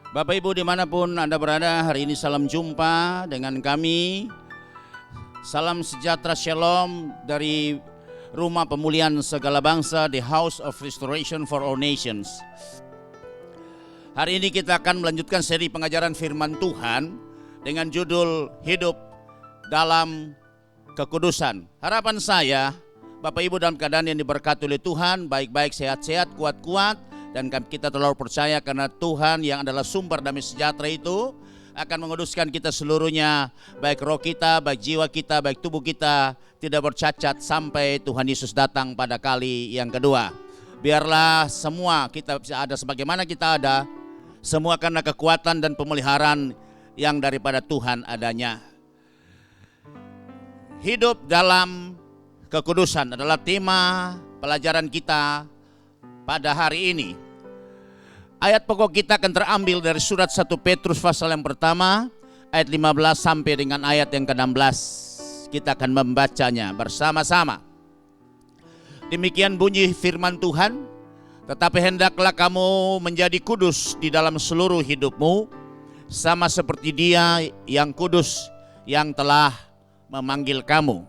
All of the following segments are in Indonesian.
Bapak Ibu dimanapun Anda berada, hari ini salam jumpa dengan kami. Salam sejahtera Shalom dari Rumah Pemulihan Segala Bangsa, The House of Restoration for All Nations. Hari ini kita akan melanjutkan seri pengajaran firman Tuhan dengan judul Hidup dalam Kekudusan. Harapan saya, Bapak Ibu dalam keadaan yang diberkati oleh Tuhan, baik-baik, sehat-sehat, kuat-kuat, dan kita terlalu percaya karena Tuhan yang adalah sumber damai sejahtera itu akan menguduskan kita seluruhnya, baik roh kita, baik jiwa kita, baik tubuh kita, tidak bercacat sampai Tuhan Yesus datang pada kali yang kedua. Biarlah semua kita bisa ada sebagaimana kita ada, semua karena kekuatan dan pemeliharaan yang daripada Tuhan adanya. Hidup dalam kekudusan adalah tema pelajaran kita pada hari ini. Ayat pokok kita akan terambil dari surat 1 Petrus pasal yang pertama, ayat 15 sampai dengan ayat yang ke-16. Kita akan membacanya bersama-sama. Demikian bunyi firman Tuhan, tetapi hendaklah kamu menjadi kudus di dalam seluruh hidupmu, sama seperti Dia yang kudus yang telah memanggil kamu.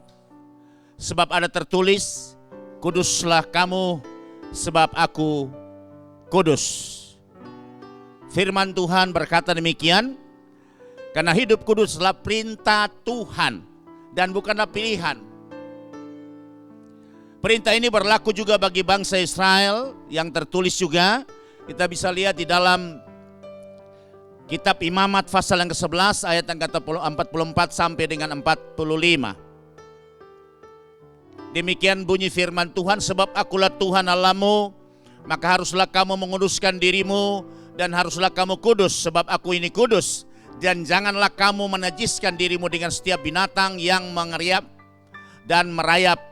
Sebab ada tertulis, kuduslah kamu sebab aku kudus. Firman Tuhan berkata demikian, karena hidup kudus adalah perintah Tuhan dan bukanlah pilihan. Perintah ini berlaku juga bagi bangsa Israel yang tertulis juga. Kita bisa lihat di dalam kitab Imamat pasal yang ke-11 ayat yang ke-44 sampai dengan 45. Demikian bunyi firman Tuhan, sebab akulah Tuhan Allahmu, maka haruslah kamu menguduskan dirimu dan haruslah kamu kudus, sebab aku ini kudus. Dan janganlah kamu menajiskan dirimu dengan setiap binatang yang mengeriap dan merayap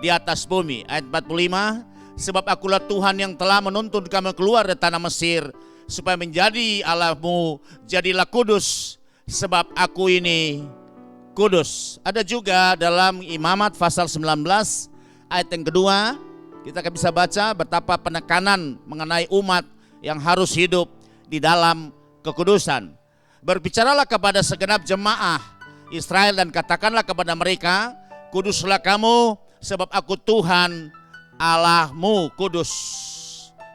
di atas bumi. Ayat 45, sebab akulah Tuhan yang telah menuntun kamu keluar dari tanah Mesir, supaya menjadi Allahmu, jadilah kudus, sebab aku ini kudus. Ada juga dalam Imamat pasal 19 ayat yang kedua, kita akan bisa baca betapa penekanan mengenai umat yang harus hidup di dalam kekudusan. Berbicaralah kepada segenap jemaah Israel dan katakanlah kepada mereka, kuduslah kamu sebab aku Tuhan Allahmu kudus.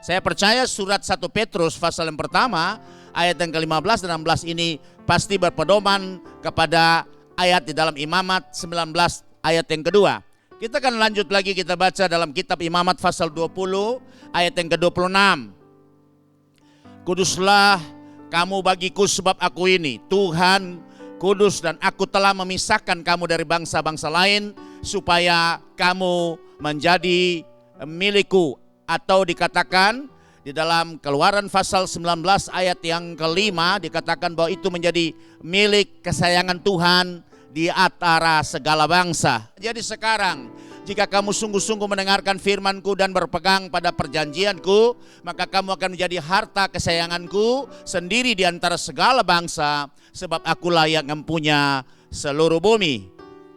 Saya percaya surat 1 Petrus pasal yang pertama ayat yang ke-15 dan 16 ini pasti berpedoman kepada ayat di dalam Imamat 19 ayat yang kedua. Kita akan lanjut lagi, kita baca dalam kitab Imamat pasal 20 ayat yang ke-26. Kuduslah kamu bagiku sebab aku ini Tuhan kudus, dan aku telah memisahkan kamu dari bangsa-bangsa lain supaya kamu menjadi milikku. Atau dikatakan di dalam Keluaran pasal 19 ayat yang kelima dikatakan bahwa itu menjadi milik kesayangan Tuhan di antara segala bangsa. Jadi sekarang jika kamu sungguh-sungguh mendengarkan firman-Ku dan berpegang pada perjanjian-Ku, maka kamu akan menjadi harta kesayangan-Ku sendiri di antara segala bangsa, sebab akulah yang mempunyai seluruh bumi.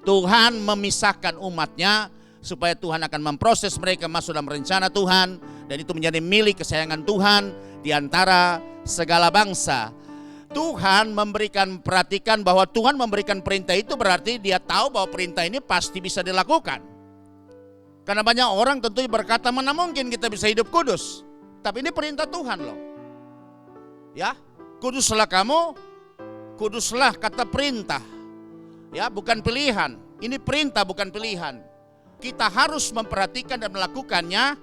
Tuhan memisahkan umatnya supaya Tuhan akan memproses mereka masuk dalam rencana Tuhan, dan itu menjadi milik kesayangan Tuhan di antara segala bangsa. Tuhan perhatikan bahwa Tuhan memberikan perintah itu berarti Dia tahu bahwa perintah ini pasti bisa dilakukan. Karena banyak orang tentu berkata, mana mungkin kita bisa hidup kudus. Tapi ini perintah Tuhan loh. Ya, kuduslah kamu, kuduslah kata perintah. Ya, bukan pilihan. Ini perintah bukan pilihan. Kita harus memperhatikan dan melakukannya.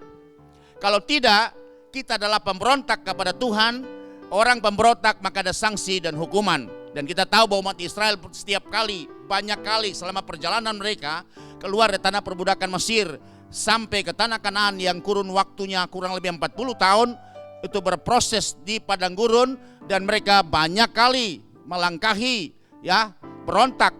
Kalau tidak, kita adalah pemberontak kepada Tuhan. Orang pemberontak maka ada sanksi dan hukuman. Dan kita tahu bahwa umat Israel setiap kali, banyak kali selama perjalanan mereka keluar dari tanah perbudakan Mesir sampai ke tanah Kanaan yang kurun waktunya kurang lebih 40 tahun, itu berproses di padang gurun, dan mereka banyak kali melangkahi, ya, berontak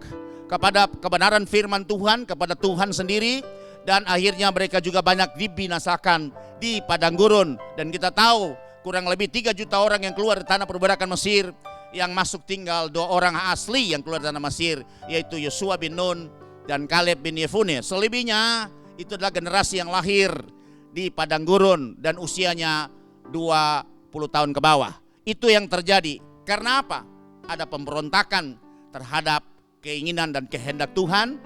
kepada kebenaran firman Tuhan, kepada Tuhan sendiri, dan akhirnya mereka juga banyak dibinasakan di padang gurun. Dan kita tahu kurang lebih 3 juta orang yang keluar dari tanah perbudakan Mesir, yang masuk tinggal 2 orang asli yang keluar dari tanah Mesir, yaitu Yosua bin Nun dan Kaleb bin Yefune. Selebihnya itu adalah generasi yang lahir di padang gurun dan usianya 20 tahun ke bawah. Itu yang terjadi. Karena apa? Ada pemberontakan terhadap keinginan dan kehendak Tuhan.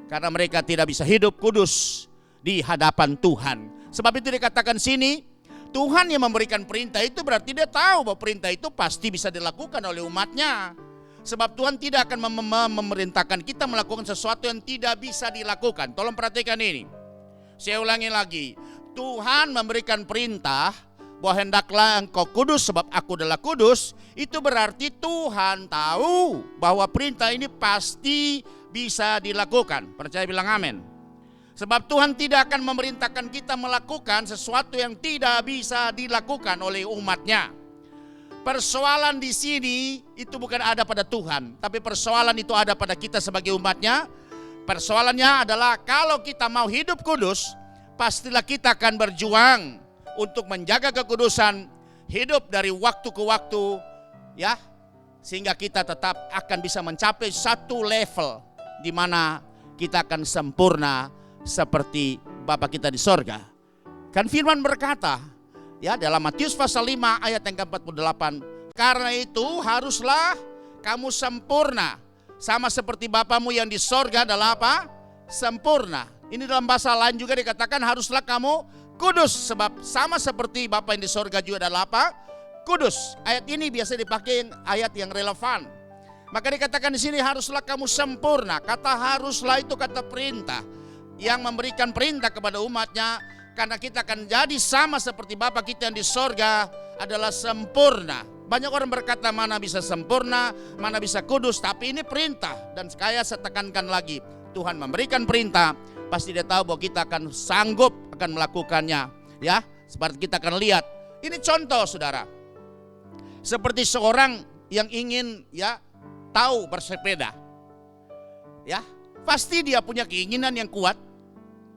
Karena mereka tidak bisa hidup kudus di hadapan Tuhan. Sebab itu dikatakan sini, Tuhan yang memberikan perintah itu berarti dia tahu bahwa perintah itu pasti bisa dilakukan oleh umatnya. Sebab Tuhan tidak akan memerintahkan kita melakukan sesuatu yang tidak bisa dilakukan. Tolong perhatikan ini. Saya ulangi lagi. Tuhan memberikan perintah bahwa hendaklah engkau kudus sebab aku adalah kudus. Itu berarti Tuhan tahu bahwa perintah ini pasti bisa dilakukan. Percaya bilang amin. Sebab Tuhan tidak akan memerintahkan kita melakukan sesuatu yang tidak bisa dilakukan oleh umatnya. Persoalan di sini itu bukan ada pada Tuhan, tapi persoalan itu ada pada kita sebagai umatnya. Persoalannya adalah kalau kita mau hidup kudus, pastilah kita akan berjuang untuk menjaga kekudusan, hidup dari waktu ke waktu, ya, sehingga kita tetap akan bisa mencapai satu level di mana kita akan sempurna seperti Bapa kita di sorga. Kan firman berkata, ya, dalam Matius pasal 5 ayat yang ke-48, karena itu haruslah kamu sempurna, sama seperti Bapamu yang di sorga adalah apa? Sempurna. Ini dalam bahasa lain juga dikatakan haruslah kamu kudus, sebab sama seperti Bapa yang di sorga juga adalah apa? Kudus. Ayat ini biasa dipakai ayat yang relevan. Maka dikatakan di sini haruslah kamu sempurna. Kata haruslah itu kata perintah yang memberikan perintah kepada umatnya, karena kita akan jadi sama seperti Bapa kita yang di sorga adalah sempurna. Banyak orang berkata mana bisa sempurna, mana bisa kudus, tapi ini perintah. Dan saya tekankan lagi, Tuhan memberikan perintah, pasti dia tahu bahwa kita akan sanggup akan melakukannya. Ya, seperti kita akan lihat. Ini contoh saudara. Seperti seorang yang ingin tahu bersepeda. Ya, pasti dia punya keinginan yang kuat,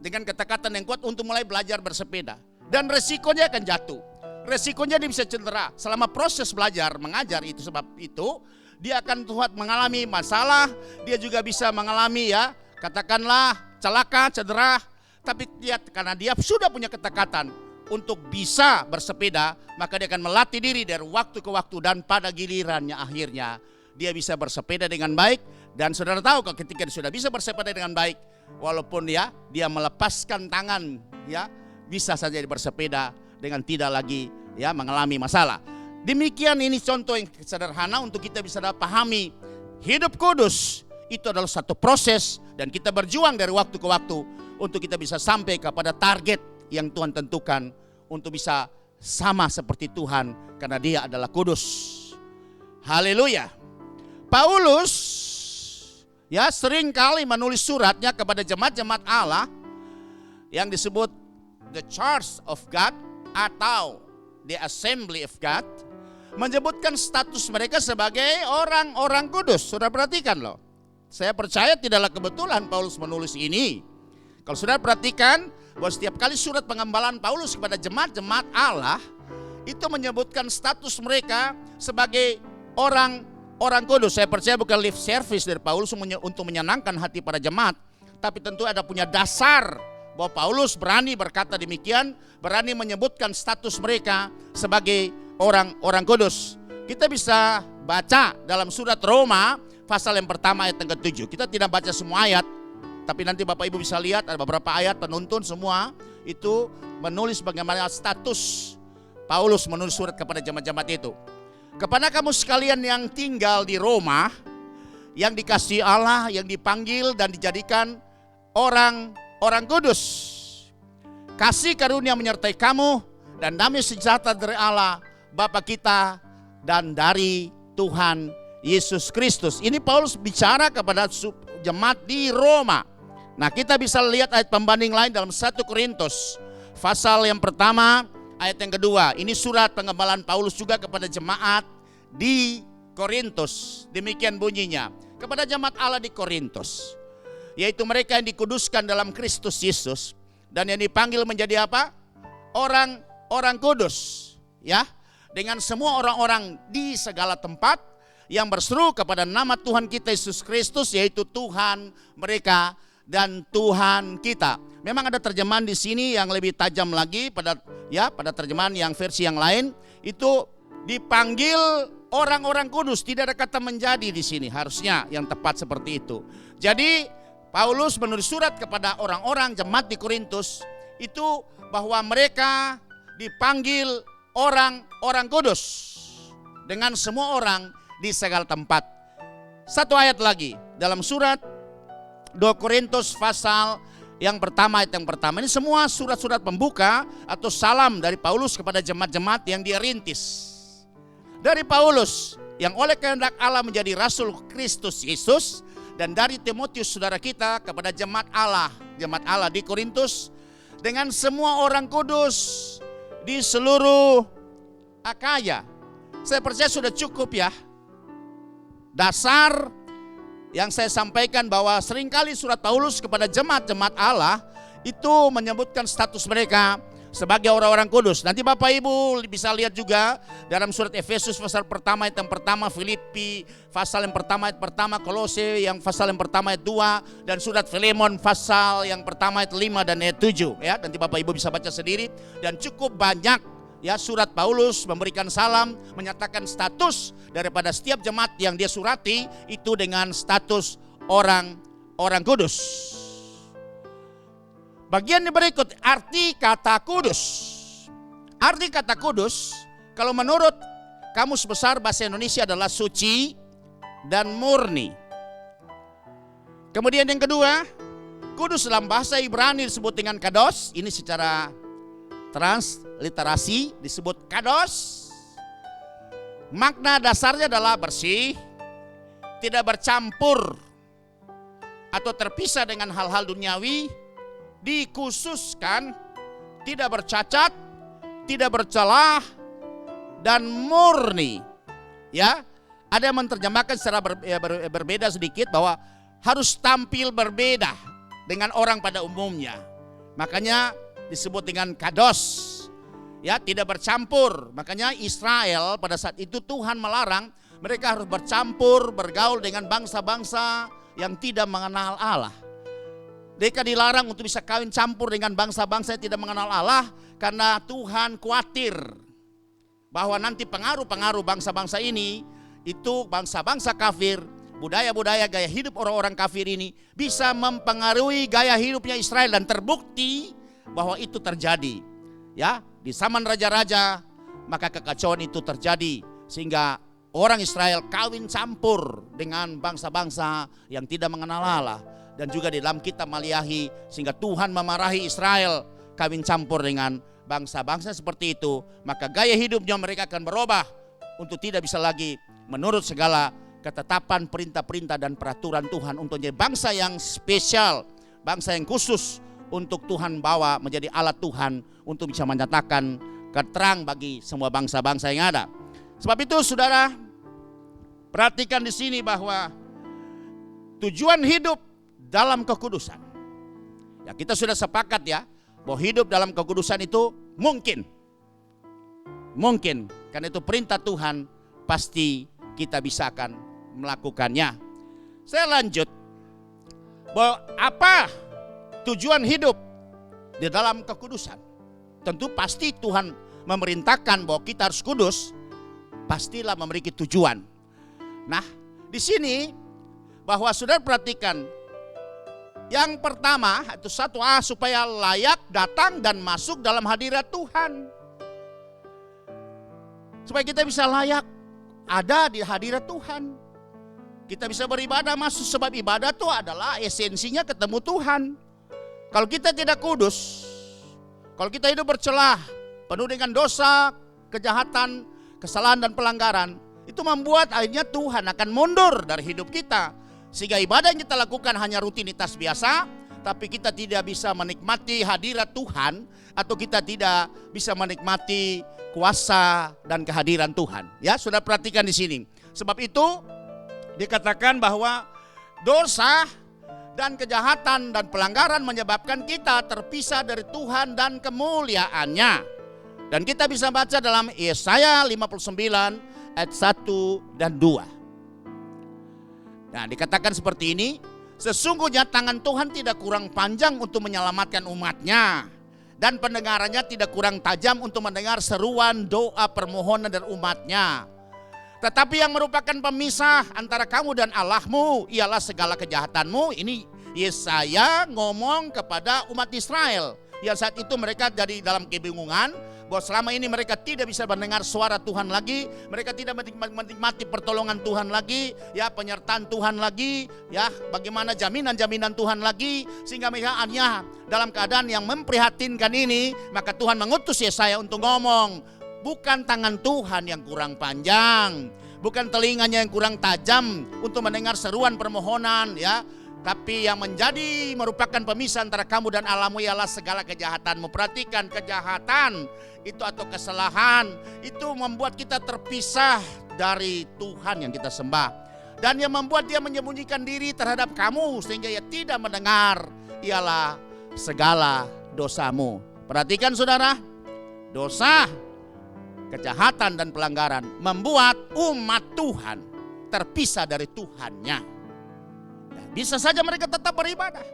dengan kata-kata yang kuat untuk mulai belajar bersepeda. Dan resikonya akan jatuh. Resikonya dia bisa cedera. Selama proses belajar, mengajar itu, sebab itu dia akan mengalami masalah. Dia juga bisa mengalami katakanlah celaka, cedera. Tapi karena dia sudah punya ketekatan untuk bisa bersepeda, maka dia akan melatih diri dari waktu ke waktu. Dan pada gilirannya akhirnya dia bisa bersepeda dengan baik. Dan saudara tahu kalau ketika dia sudah bisa bersepeda dengan baik, walaupun dia melepaskan tangan, bisa saja bersepeda dengan tidak lagi mengalami masalah. Demikian ini contoh yang sederhana untuk kita bisa pahami. Hidup kudus itu adalah satu proses dan kita berjuang dari waktu ke waktu untuk kita bisa sampai kepada target yang Tuhan tentukan untuk bisa sama seperti Tuhan karena Dia adalah kudus. Haleluya. Paulus sering kali menulis suratnya kepada jemaat-jemaat Allah yang disebut the Church of God atau the Assembly of God, menyebutkan status mereka sebagai orang-orang kudus. Sudah perhatikan loh. Saya percaya tidaklah kebetulan Paulus menulis ini. Kalau sudah perhatikan bahwa setiap kali surat pengembalaan Paulus kepada jemaat-jemaat Allah itu menyebutkan status mereka sebagai orang kudus. Saya percaya bukan lip service dari Paulus untuk menyenangkan hati para jemaat, tapi tentu ada punya dasar bahwa Paulus berani berkata demikian, berani menyebutkan status mereka sebagai orang-orang kudus. Kita bisa baca dalam surat Roma pasal yang pertama ayat yang ke-7. Kita tidak baca semua ayat, tapi nanti Bapak Ibu bisa lihat ada beberapa ayat penuntun semua itu menulis bagaimana status Paulus menulis surat kepada jemaat-jemaat itu. Kepada kamu sekalian yang tinggal di Roma, yang dikasihi Allah, yang dipanggil dan dijadikan orang kudus. Kasih karunia menyertai kamu dan damai sejahtera dari Allah Bapa kita dan dari Tuhan Yesus Kristus. Ini Paulus bicara kepada jemaat di Roma. Nah, kita bisa lihat ayat pembanding lain dalam 1 Korintus pasal yang pertama ayat yang kedua. Ini surat pengembalaan Paulus juga kepada jemaat di Korintus. Demikian bunyinya. Kepada jemaat Allah di Korintus, yaitu mereka yang dikuduskan dalam Kristus Yesus dan yang dipanggil menjadi apa? Orang kudus, dengan semua orang-orang di segala tempat yang berseru kepada nama Tuhan kita Yesus Kristus, yaitu Tuhan mereka dan Tuhan kita. Memang ada terjemahan di sini yang lebih tajam lagi pada terjemahan yang versi yang lain itu dipanggil orang-orang kudus. Tidak ada kata menjadi di sini, harusnya yang tepat seperti itu. Jadi Paulus menulis surat kepada orang-orang jemaat di Korintus itu bahwa mereka dipanggil orang-orang kudus dengan semua orang di segala tempat. Satu ayat lagi dalam surat 2 Korintus pasal yang pertama, ayat yang pertama. Ini semua surat-surat pembuka atau salam dari Paulus kepada jemaat-jemaat yang dia rintis. Dari Paulus yang oleh kehendak Allah menjadi rasul Kristus Yesus, dan dari Timotius saudara kita kepada jemaat Allah di Korintus dengan semua orang kudus di seluruh Akaya. Saya percaya sudah cukup ya. Dasar yang saya sampaikan bahwa seringkali surat Paulus kepada jemaat-jemaat Allah itu menyebutkan status mereka sebagai orang-orang kudus. Nanti Bapak Ibu bisa lihat juga dalam surat Efesus pasal pertama ayat yang pertama, Filipi pasal yang pertama ayat pertama, Kolose yang pasal yang pertama ayat 2, dan surat Filemon pasal yang pertama ayat 5 dan ayat 7 ya. Nanti Bapak Ibu bisa baca sendiri, dan cukup banyak ya surat Paulus memberikan salam, menyatakan status daripada setiap jemaat yang dia surati itu dengan status orang kudus. Bagian yang berikut, arti kata kudus. Arti kata kudus, kalau menurut Kamus Besar Bahasa Indonesia adalah suci dan murni. Kemudian yang kedua, kudus dalam bahasa Ibrani disebut dengan kados. Ini secara transliterasi disebut kados. Makna dasarnya adalah bersih, tidak bercampur atau terpisah dengan hal-hal duniawi, dikhususkan, tidak bercacat, tidak bercelah, dan murni. Ya, ada yang menerjemahkan secara berbeda sedikit bahwa harus tampil berbeda dengan orang pada umumnya. Makanya disebut dengan kados. Ya, tidak bercampur. Makanya Israel pada saat itu Tuhan melarang mereka harus bercampur, bergaul dengan bangsa-bangsa yang tidak mengenal Allah. Mereka dilarang untuk bisa kawin campur dengan bangsa-bangsa yang tidak mengenal Allah, karena Tuhan khawatir bahwa nanti pengaruh-pengaruh bangsa-bangsa ini, itu bangsa-bangsa kafir, budaya-budaya gaya hidup orang-orang kafir ini bisa mempengaruhi gaya hidupnya Israel, dan terbukti bahwa itu terjadi. Ya, di zaman raja-raja maka kekacauan itu terjadi sehingga orang Israel kawin campur dengan bangsa-bangsa yang tidak mengenal Allah. Dan juga di dalam kitab Maliahi, sehingga Tuhan memarahi Israel kawin campur dengan bangsa-bangsa seperti itu, maka gaya hidupnya mereka akan berubah untuk tidak bisa lagi menurut segala ketetapan, perintah-perintah dan peraturan Tuhan, untuk menjadi bangsa yang spesial, bangsa yang khusus untuk Tuhan bawa menjadi alat Tuhan untuk bisa menyatakan keterang bagi semua bangsa-bangsa yang ada. Sebab itu saudara, perhatikan di sini bahwa tujuan hidup dalam kekudusan. Ya, kita sudah sepakat ya bahwa hidup dalam kekudusan itu mungkin. Karena itu perintah Tuhan, pasti kita bisa akan melakukannya. Saya lanjut bahwa apa tujuan hidup di dalam kekudusan. Tentu pasti Tuhan memerintahkan bahwa kita harus kudus, pastilah memiliki tujuan. Nah, di sini bahwa saudara perhatikan, yang pertama itu 1A, supaya layak datang dan masuk dalam hadirat Tuhan. Supaya kita bisa layak ada di hadirat Tuhan. Kita bisa beribadah masuk, sebab ibadah itu adalah esensinya ketemu Tuhan. Kalau kita tidak kudus, kalau kita hidup bercelah, penuh dengan dosa, kejahatan, kesalahan dan pelanggaran, itu membuat akhirnya Tuhan akan mundur dari hidup kita. Sehingga ibadah yang kita lakukan hanya rutinitas biasa, tapi kita tidak bisa menikmati hadirat Tuhan, atau kita tidak bisa menikmati kuasa dan kehadiran Tuhan. Ya, sudah perhatikan di sini. Sebab itu dikatakan bahwa dosa dan kejahatan dan pelanggaran menyebabkan kita terpisah dari Tuhan dan kemuliaannya. Dan kita bisa baca dalam Yesaya 59 ayat 1 dan 2. Nah, dikatakan seperti ini, sesungguhnya tangan Tuhan tidak kurang panjang untuk menyelamatkan umatnya, dan pendengarannya tidak kurang tajam untuk mendengar seruan doa permohonan dari umatnya. Tetapi yang merupakan pemisah antara kamu dan Allahmu ialah segala kejahatanmu. Ini Yesaya ngomong kepada umat Israel yang saat itu mereka jadi dalam kebingungan bahwa selama ini mereka tidak bisa mendengar suara Tuhan lagi, mereka tidak menikmati pertolongan Tuhan lagi, ya, penyertaan Tuhan lagi, ya, bagaimana jaminan-jaminan Tuhan lagi, sehingga mereka hanya dalam keadaan yang memprihatinkan ini. Maka Tuhan mengutus Yesaya untuk ngomong, bukan tangan Tuhan yang kurang panjang, bukan telinganya yang kurang tajam untuk mendengar seruan permohonan, ya, tapi yang merupakan pemisah antara kamu dan Allahmu ialah segala kejahatanmu. Perhatikan, kejahatan itu atau kesalahan itu membuat kita terpisah dari Tuhan yang kita sembah, dan yang membuat dia menyembunyikan diri terhadap kamu sehingga ia tidak mendengar ialah segala dosamu. Perhatikan saudara, dosa, kejahatan dan pelanggaran membuat umat Tuhan terpisah dari Tuhannya. Bisa saja mereka tetap beribadah,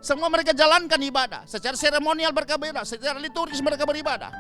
semua mereka jalankan ibadah secara seremonial, mereka beribadah secara liturgis, mereka beribadah,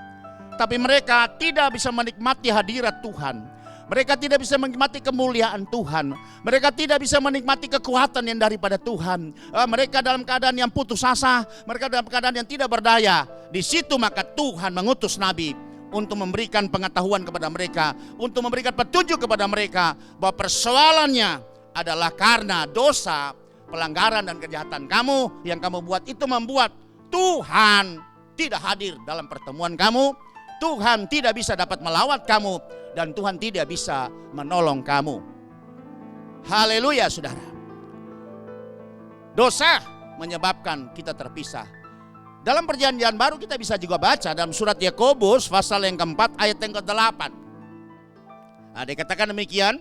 tapi mereka tidak bisa menikmati hadirat Tuhan. Mereka tidak bisa menikmati kemuliaan Tuhan. Mereka tidak bisa menikmati kekuatan yang daripada Tuhan. Mereka dalam keadaan yang putus asa, mereka dalam keadaan yang tidak berdaya. Di situ maka Tuhan mengutus nabi untuk memberikan pengetahuan kepada mereka, untuk memberikan petunjuk kepada mereka bahwa persoalannya adalah karena dosa, pelanggaran dan kejahatan kamu yang kamu buat itu membuat Tuhan tidak hadir dalam pertemuan kamu. Tuhan tidak bisa dapat melawat kamu dan Tuhan tidak bisa menolong kamu. Haleluya saudara. Dosa menyebabkan kita terpisah. Dalam perjanjian baru kita bisa juga baca dalam surat Yakobus pasal yang keempat ayat yang ke-8. Nah, dikatakan demikian,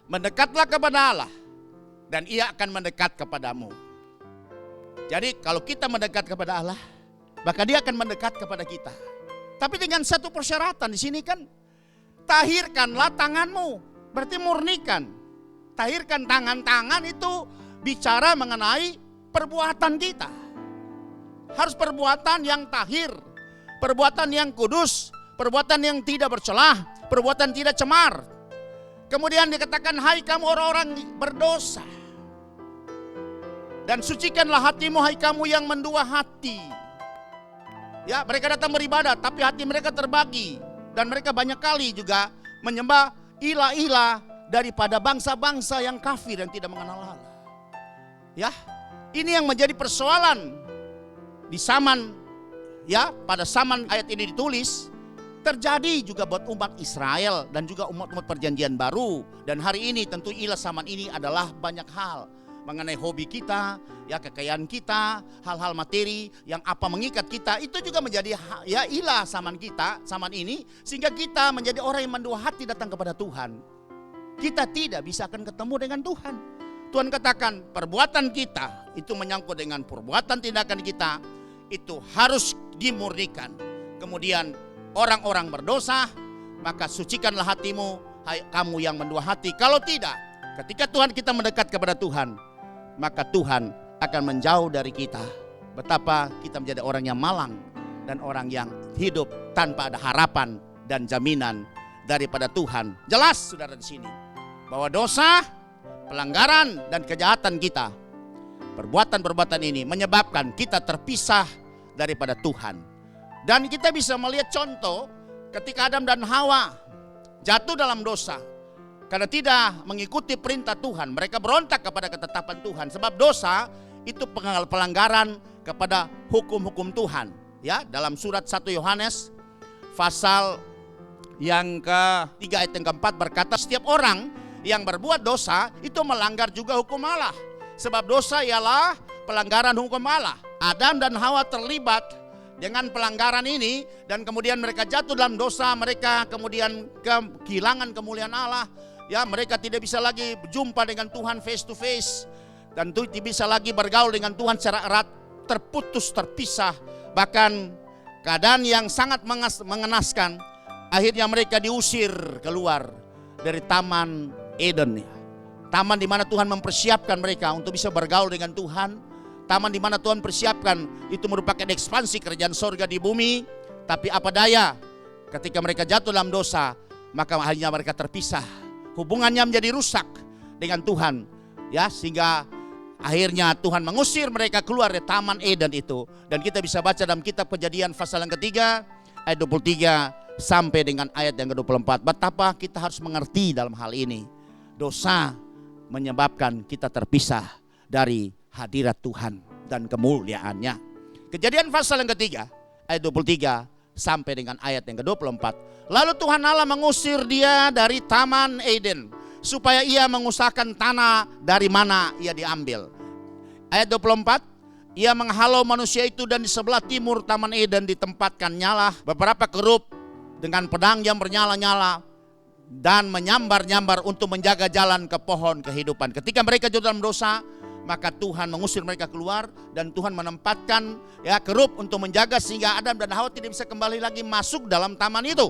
mendekatlah kepada Allah dan ia akan mendekat kepadamu. Jadi kalau kita mendekat kepada Allah, maka dia akan mendekat kepada kita. Tapi dengan satu persyaratan di sini kan, tahirkanlah tanganmu, berarti murnikan. Tahirkan, tangan itu bicara mengenai perbuatan kita. Harus perbuatan yang tahir, perbuatan yang kudus, perbuatan yang tidak bercelah, perbuatan tidak cemar. Kemudian dikatakan, hai kamu orang-orang berdosa, dan sucikanlah hatimu, hai kamu yang mendua hati. Ya, mereka datang beribadah tapi hati mereka terbagi, dan mereka banyak kali juga menyembah ilah-ilah daripada bangsa-bangsa yang kafir yang tidak mengenal Allah. Ya, ini yang menjadi persoalan di zaman, ya, pada zaman ayat ini ditulis. Terjadi juga buat umat Israel dan juga umat-umat perjanjian baru. Dan hari ini tentu ilah zaman ini adalah banyak hal mengenai hobi kita, ya, kekayaan kita, hal-hal materi yang apa mengikat kita, itu juga menjadi ya ilah zaman kita, zaman ini, sehingga kita menjadi orang yang mendua hati datang kepada Tuhan. Kita tidak bisa akan ketemu dengan Tuhan. Tuhan katakan perbuatan kita itu menyangkut dengan perbuatan tindakan kita, itu harus dimurnikan. Kemudian orang-orang berdosa, maka sucikanlah hatimu, hai kamu yang mendua hati. Kalau tidak, ketika Tuhan kita mendekat kepada Tuhan, maka Tuhan akan menjauh dari kita. Betapa kita menjadi orang yang malang dan orang yang hidup tanpa ada harapan dan jaminan daripada Tuhan. Jelas saudara di sini bahwa dosa, pelanggaran dan kejahatan kita, perbuatan-perbuatan ini menyebabkan kita terpisah daripada Tuhan. Dan kita bisa melihat contoh ketika Adam dan Hawa jatuh dalam dosa. Karena tidak mengikuti perintah Tuhan, mereka berontak kepada ketetapan Tuhan. Sebab dosa itu pelanggaran kepada hukum-hukum Tuhan. Ya, dalam surat 1 Yohanes pasal yang ke-3 ayat yang ke-4 berkata, setiap orang yang berbuat dosa itu melanggar juga hukum Allah. Sebab dosa ialah pelanggaran hukum Allah. Adam dan Hawa terlibat dengan pelanggaran ini, dan kemudian mereka jatuh dalam dosa, mereka kemudian kehilangan kemuliaan Allah. Ya, mereka tidak bisa lagi berjumpa dengan Tuhan face to face, dan tidak bisa lagi bergaul dengan Tuhan secara erat, terputus, terpisah. Bahkan keadaan yang sangat mengenaskan, akhirnya mereka diusir keluar dari Taman Eden, taman di mana Tuhan mempersiapkan mereka untuk bisa bergaul dengan Tuhan. taman di mana Tuhan persiapkan itu merupakan ekspansi kerajaan sorga di bumi. Tapi apa daya, ketika mereka jatuh dalam dosa, maka hanya mereka terpisah. Hubungannya menjadi rusak dengan Tuhan, ya, sehingga akhirnya Tuhan mengusir mereka keluar dari Taman Eden itu. Dan kita bisa baca dalam kitab Kejadian pasal yang ketiga ayat 23 sampai dengan ayat yang ke-24. Betapa kita harus mengerti dalam hal ini. Dosa menyebabkan kita terpisah dari hadirat Tuhan dan kemuliaannya. Kejadian pasal yang ketiga ayat 23 sampai dengan ayat yang ke-24. Lalu Tuhan Allah mengusir dia dari Taman Eden supaya ia mengusahakan tanah dari mana ia diambil. Ayat 24, ia menghalau manusia itu dan di sebelah timur Taman Eden ditempatkan nyala beberapa kerup dengan pedang yang bernyala-nyala dan menyambar-nyambar untuk menjaga jalan ke pohon kehidupan. Ketika mereka jatuh dalam dosa, maka Tuhan mengusir mereka keluar dan Tuhan menempatkan kerup untuk menjaga sehingga Adam dan Hawa tidak bisa kembali lagi masuk dalam taman itu.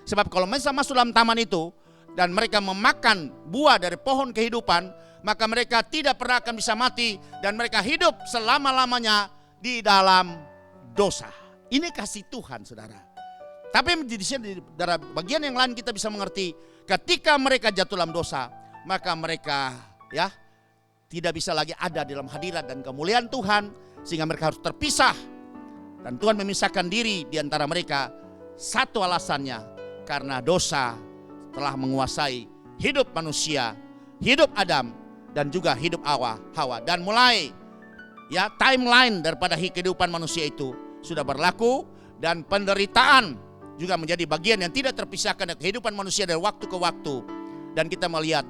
Sebab kalau mereka masuk dalam taman itu dan mereka memakan buah dari pohon kehidupan, maka mereka tidak pernah akan bisa mati dan mereka hidup selama-lamanya di dalam dosa. Ini kasih Tuhan, saudara. Tapi di sini dari bagian yang lain kita bisa mengerti, ketika mereka jatuh dalam dosa, maka mereka tidak bisa lagi ada dalam hadirat dan kemuliaan Tuhan, sehingga mereka harus terpisah. Dan Tuhan memisahkan diri di antara mereka. Satu alasannya, karena dosa telah menguasai hidup manusia, hidup Adam, dan juga hidup Hawa. Dan mulai timeline daripada kehidupan manusia itu sudah berlaku, dan penderitaan juga menjadi bagian yang tidak terpisahkan dari kehidupan manusia dari waktu ke waktu. Dan kita melihat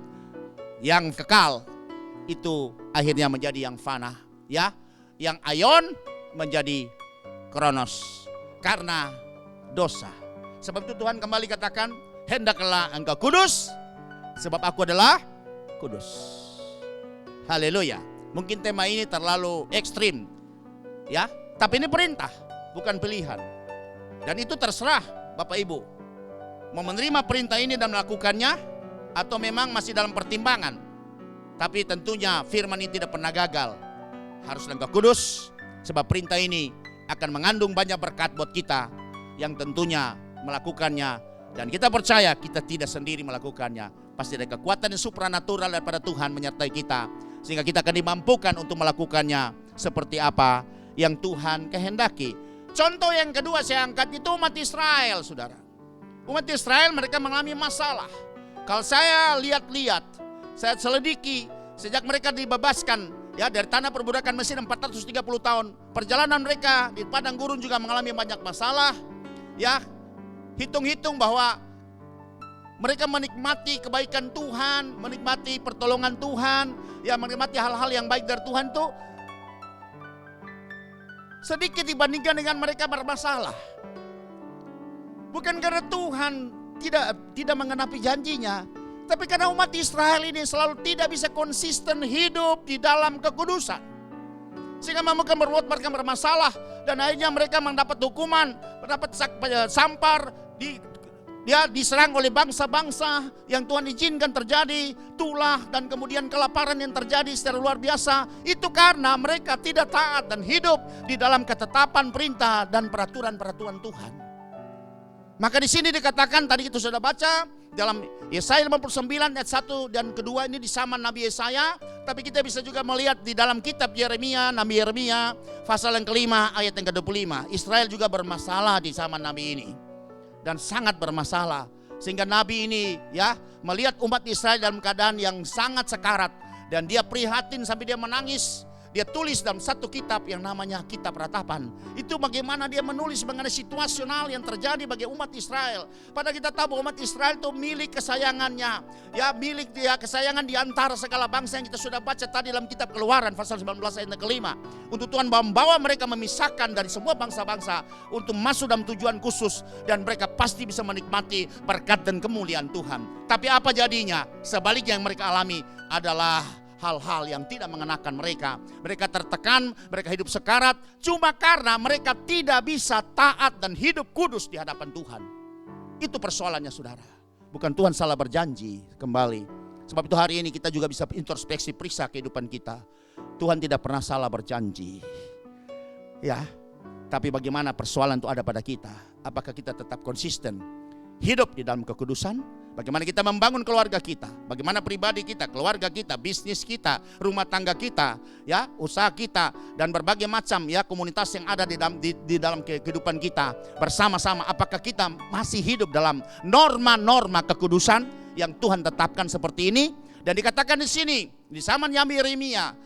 yang kekal itu akhirnya menjadi yang fana, yang aion menjadi kronos karena dosa. Sebab itu Tuhan kembali katakan, hendaklah engkau kudus sebab aku adalah kudus. Haleluya. Mungkin tema ini terlalu ekstrim, tapi ini perintah, bukan pilihan. Dan itu terserah Bapak Ibu mau menerima perintah ini dan melakukannya atau memang masih dalam pertimbangan. Tapi tentunya firman ini tidak pernah gagal. Harus engkau kudus sebab perintah ini akan mengandung banyak berkat buat kita yang tentunya melakukannya. Dan kita percaya kita tidak sendiri melakukannya. Pasti ada kekuatan yang supranatural daripada Tuhan menyertai kita, sehingga kita akan dimampukan untuk melakukannya seperti apa yang Tuhan kehendaki. Contoh yang kedua saya angkat itu umat Israel, saudara. Umat Israel mereka mengalami masalah. Kalau saya lihat-lihat, saya selidiki, sejak mereka dibebaskan dari tanah perbudakan Mesir 430 tahun, perjalanan mereka di padang gurun juga mengalami banyak masalah. Hitung-hitung bahwa mereka menikmati kebaikan Tuhan, menikmati pertolongan Tuhan, menikmati hal-hal yang baik dari Tuhan itu sedikit dibandingkan dengan mereka bermasalah. Bukan karena Tuhan tidak mengenapi janjinya, tapi karena umat Israel ini selalu tidak bisa konsisten hidup di dalam kekudusan. Sehingga mereka bermasalah dan akhirnya mereka mendapat hukuman, mendapat sampar, diserang oleh bangsa-bangsa yang Tuhan izinkan terjadi, tulah dan kemudian kelaparan yang terjadi secara luar biasa. Itu karena mereka tidak taat dan hidup di dalam ketetapan perintah dan peraturan-peraturan Tuhan. Maka di sini dikatakan, tadi kita sudah baca dalam Yesaya 59 ayat 1 dan kedua, ini di zaman Nabi Yesaya. Tapi kita bisa juga melihat di dalam kitab Yeremia, Nabi Yeremia pasal yang kelima ayat yang ke-25. Israel juga bermasalah di zaman Nabi ini. Dan sangat bermasalah. Sehingga Nabi ini melihat umat Israel dalam keadaan yang sangat sekarat. Dan dia prihatin sampai dia menangis. Dia tulis dalam satu kitab yang namanya Kitab Ratapan. Itu bagaimana dia menulis mengenai situasional yang terjadi bagi umat Israel. Padahal kita tahu bahwa umat Israel itu milik kesayangannya. Milik dia, kesayangan di antara segala bangsa yang kita sudah baca tadi dalam kitab Keluaran pasal 19 ayat yang kelima. Untuk Tuhan membawa mereka memisahkan dari semua bangsa-bangsa untuk masuk dalam tujuan khusus. Dan mereka pasti bisa menikmati berkat dan kemuliaan Tuhan. Tapi apa jadinya? Sebaliknya yang mereka alami adalah hal-hal yang tidak mengenakan mereka. Mereka tertekan, mereka hidup sekarat cuma karena mereka tidak bisa taat dan hidup kudus di hadapan Tuhan. Itu persoalannya, saudara. Bukan Tuhan salah berjanji kembali. Sebab itu hari ini kita juga bisa introspeksi, periksa kehidupan kita. Tuhan tidak pernah salah berjanji. Ya, tapi bagaimana persoalan itu ada pada kita. Apakah kita tetap konsisten hidup di dalam kekudusan? Bagaimana kita membangun keluarga kita? Bagaimana pribadi kita, keluarga kita, bisnis kita, rumah tangga kita, ya, usaha kita, dan berbagai macam ya komunitas yang ada di dalam kehidupan kita bersama-sama. Apakah kita masih hidup dalam norma-norma kekudusan yang Tuhan tetapkan seperti ini? Dan dikatakan di sini di zaman Yeremia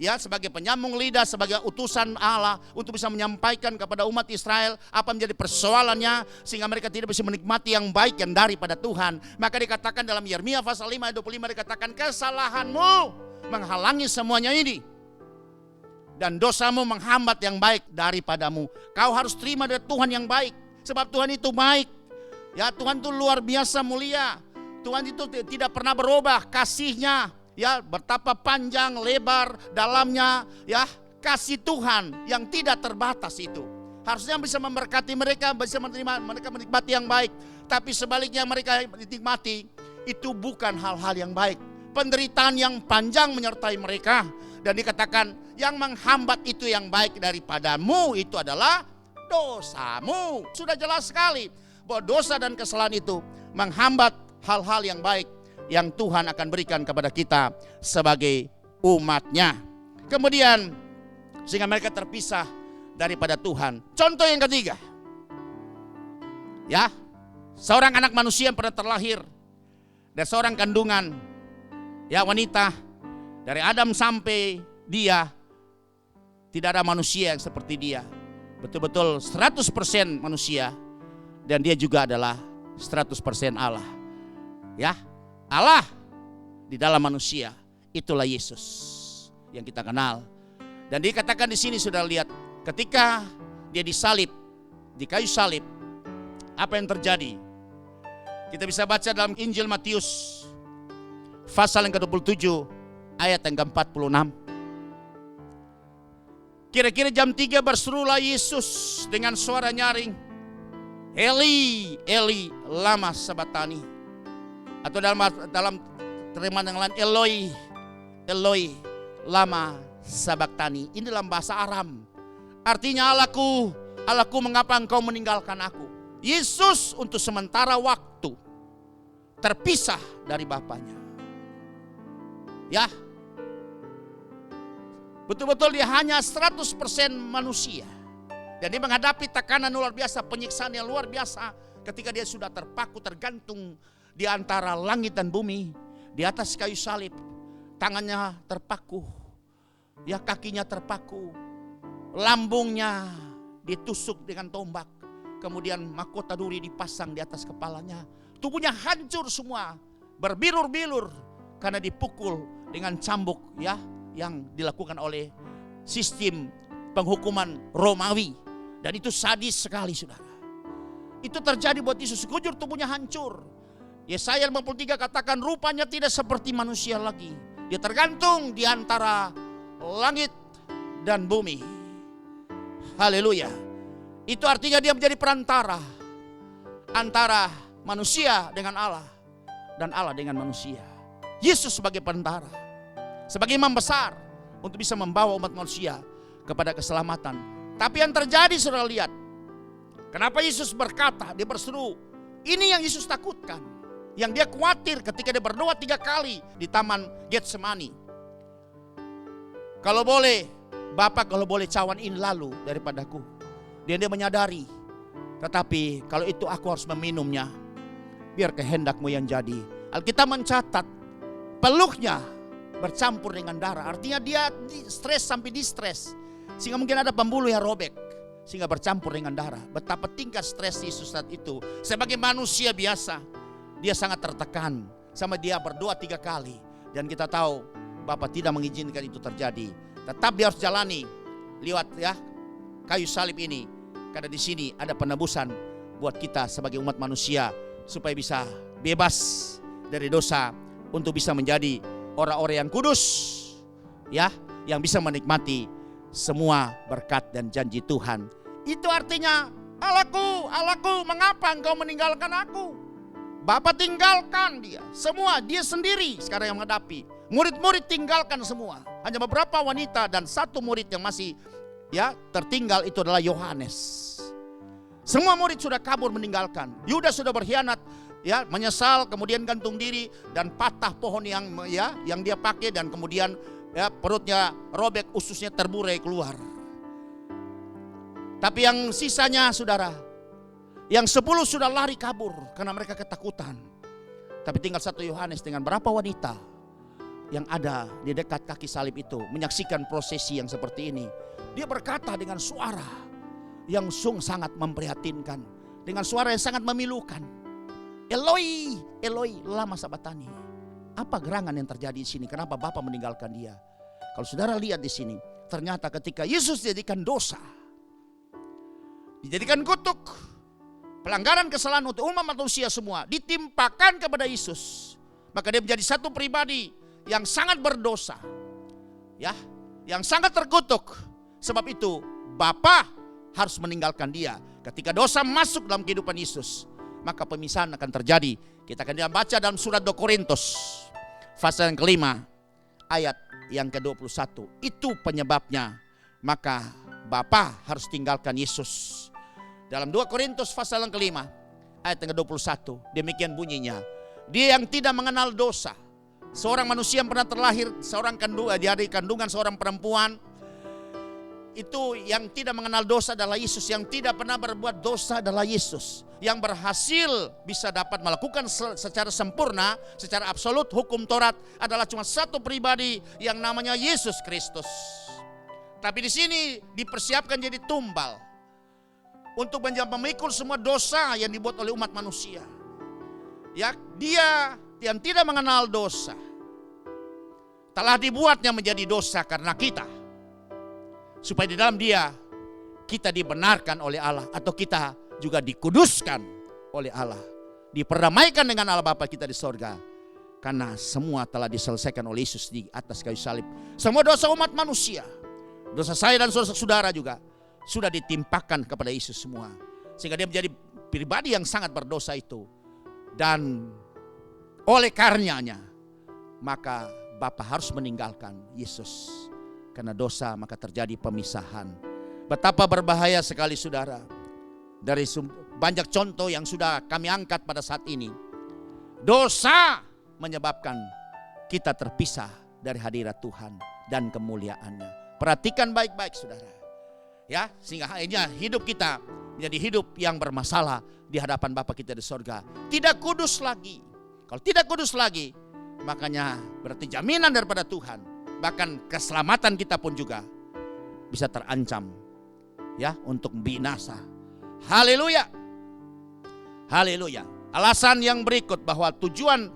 ya sebagai penyambung lidah, sebagai utusan Allah untuk bisa menyampaikan kepada umat Israel apa menjadi persoalannya sehingga mereka tidak bisa menikmati yang baik yang daripada Tuhan. Maka dikatakan dalam Yeremia pasal 5 ayat 25 dikatakan, kesalahanmu menghalangi semuanya ini dan dosamu menghambat yang baik daripadamu. Kau harus terima dari Tuhan yang baik, sebab Tuhan itu baik. Ya, Tuhan itu luar biasa mulia. Tuhan itu tidak pernah berubah kasihnya. Ya, betapa panjang, lebar, dalamnya, ya, kasih Tuhan yang tidak terbatas itu. Harusnya bisa memberkati mereka, bisa menerima mereka menikmati yang baik. Tapi sebaliknya mereka menikmati itu bukan hal-hal yang baik. Penderitaan yang panjang menyertai mereka. Dan dikatakan yang menghambat itu yang baik daripadamu itu adalah dosamu. Sudah jelas sekali bahwa dosa dan kesalahan itu menghambat hal-hal yang baik yang Tuhan akan berikan kepada kita sebagai umatnya. Kemudian sehingga mereka terpisah daripada Tuhan. Contoh yang ketiga, ya, seorang anak manusia yang pernah terlahir dari seorang kandungan, ya, wanita, dari Adam sampai dia, tidak ada manusia yang seperti dia. Betul-betul 100% manusia, dan dia juga adalah 100% Allah. Ya, Allah di dalam manusia, itulah Yesus yang kita kenal. Dan dikatakan di sini sudah lihat, ketika dia disalib, di kayu salib, apa yang terjadi? Kita bisa baca dalam Injil Matius pasal yang ke-27 ayat yang ke-46. Kira-kira jam 3 berserulah Yesus dengan suara nyaring, Eli, Eli, lama sabatani. Atau dalam terjemahan yang lain, Eloi, Eloi, lama sabaktani. Ini dalam bahasa Aram. Artinya, Allahku, Allahku, mengapa engkau meninggalkan aku? Yesus untuk sementara waktu terpisah dari Bapaknya. Ya, betul-betul dia hanya 100% manusia. Dan dia menghadapi tekanan luar biasa, penyiksaan yang luar biasa ketika dia sudah terpaku, tergantung di antara langit dan bumi, di atas kayu salib, tangannya terpaku, ya, kakinya terpaku, lambungnya ditusuk dengan tombak, kemudian mahkota duri dipasang di atas kepalanya, tubuhnya hancur semua, berbilur-bilur karena dipukul dengan cambuk, ya, yang dilakukan oleh sistem penghukuman Romawi, dan itu sadis sekali, saudara. Itu terjadi buat Yesus, sekujur tubuhnya hancur. Yesaya 53 katakan rupanya tidak seperti manusia lagi. Dia tergantung di antara langit dan bumi. Haleluya. Itu artinya dia menjadi perantara antara manusia dengan Allah dan Allah dengan manusia. Yesus sebagai perantara, sebagai imam besar untuk bisa membawa umat manusia kepada keselamatan. Tapi yang terjadi, saudara lihat, kenapa Yesus berkata, dia berseru, ini yang Yesus takutkan. Yang dia khawatir ketika dia berdoa 3 kali di taman Getsemani. Kalau boleh, Bapa, kalau boleh cawan ini lalu daripadaku. Dan dia menyadari, tetapi kalau itu aku harus meminumnya, biar kehendakmu yang jadi. Alkitab mencatat peluknya bercampur dengan darah. Artinya dia stres sampai distres, sehingga mungkin ada pembuluh yang robek, sehingga bercampur dengan darah. Betapa tingkat stres Yesus saat itu. Sebagai manusia biasa, dia sangat tertekan. Sama dia berdoa 3 kali. Dan kita tahu Bapa tidak mengizinkan itu terjadi. Tetap dia harus jalani lewat, ya, kayu salib ini. Karena di sini ada penebusan buat kita sebagai umat manusia, supaya bisa bebas dari dosa, untuk bisa menjadi orang-orang yang kudus, ya, yang bisa menikmati semua berkat dan janji Tuhan. Itu artinya, Allahku, Allahku, mengapa engkau meninggalkan aku? Bapa tinggalkan dia. Semua dia sendiri sekarang yang menghadapi. Murid-murid tinggalkan semua. Hanya beberapa wanita dan satu murid yang masih tertinggal, itu adalah Yohanes. Semua murid sudah kabur meninggalkan. Yudas sudah berkhianat, menyesal, kemudian gantung diri dan patah pohon yang dia pakai, dan kemudian perutnya robek, ususnya terburai keluar. Tapi yang sisanya, saudara, yang 10 sudah lari kabur karena mereka ketakutan. Tapi tinggal satu Yohanes dengan berapa wanita yang ada di dekat kaki salib itu menyaksikan prosesi yang seperti ini. Dia berkata dengan suara yang sangat memprihatinkan, dengan suara yang sangat memilukan, Eloi, Eloi, lama sabatani. Apa gerangan yang terjadi di sini? Kenapa Bapa meninggalkan dia? Kalau saudara lihat di sini, ternyata ketika Yesus dijadikan dosa, dijadikan kutuk, pelanggaran kesalahan untuk umat manusia semua ditimpakan kepada Yesus, maka dia menjadi satu pribadi yang sangat berdosa, yang sangat terkutuk. Sebab itu Bapa harus meninggalkan dia. Ketika dosa masuk dalam kehidupan Yesus, maka pemisahan akan terjadi. Kita akan baca dalam surat 2 Korintus pasal yang kelima ayat yang ke-21. Itu penyebabnya maka Bapa harus tinggalkan Yesus. Dalam 2 Korintus pasal yang kelima ayat yang ke-21, demikian bunyinya, dia yang tidak mengenal dosa, seorang manusia yang pernah terlahir dari kandungan seorang perempuan, itu yang tidak mengenal dosa adalah Yesus. Yang tidak pernah berbuat dosa adalah Yesus. Yang berhasil bisa dapat melakukan secara sempurna, secara absolut hukum Taurat adalah cuma satu pribadi yang namanya Yesus Kristus. Tapi di sini dipersiapkan jadi tumbal untuk memikul semua dosa yang dibuat oleh umat manusia. Dia yang tidak mengenal dosa telah dibuatnya menjadi dosa karena kita, supaya di dalam dia kita dibenarkan oleh Allah, atau kita juga dikuduskan oleh Allah, diperdamaikan dengan Allah Bapa kita di sorga. Karena semua telah diselesaikan oleh Yesus di atas kayu salib. Semua dosa umat manusia, dosa saya dan saudara juga sudah ditimpakan kepada Yesus semua. Sehingga dia menjadi pribadi yang sangat berdosa itu. Dan oleh karenanya maka Bapa harus meninggalkan Yesus. Karena dosa maka terjadi pemisahan. Betapa berbahaya sekali saudara. Dari banyak contoh yang sudah kami angkat pada saat ini, dosa menyebabkan kita terpisah dari hadirat Tuhan dan kemuliaannya. Perhatikan baik-baik saudara, sehingga akhirnya hidup kita menjadi hidup yang bermasalah di hadapan Bapa kita di sorga. Tidak kudus lagi. Kalau tidak kudus lagi, makanya berarti jaminan daripada Tuhan, bahkan keselamatan kita pun juga bisa terancam untuk binasa. Haleluya. Haleluya. Alasan yang berikut bahwa tujuan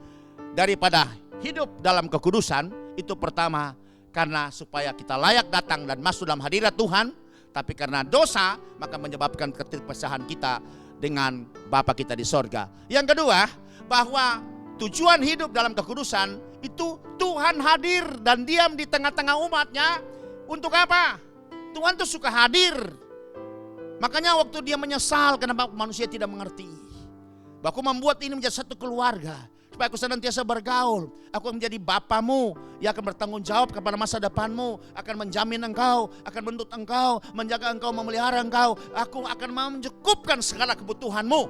daripada hidup dalam kekudusan itu pertama karena supaya kita layak datang dan masuk dalam hadirat Tuhan. Tapi karena dosa maka menyebabkan keterpisahan kita dengan Bapa kita di sorga. Yang kedua, bahwa tujuan hidup dalam kekudusan itu Tuhan hadir dan diam di tengah-tengah umatnya. Untuk apa? Tuhan tuh suka hadir. Makanya waktu dia menyesal kenapa manusia tidak mengerti, aku membuat ini menjadi satu keluarga, supaya aku senantiasa bergaul. Aku akan menjadi Bapamu yang akan bertanggung jawab kepada masa depanmu, akan menjamin engkau, akan menuntut engkau, menjaga engkau, memelihara engkau. Aku akan mencukupkan segala kebutuhanmu,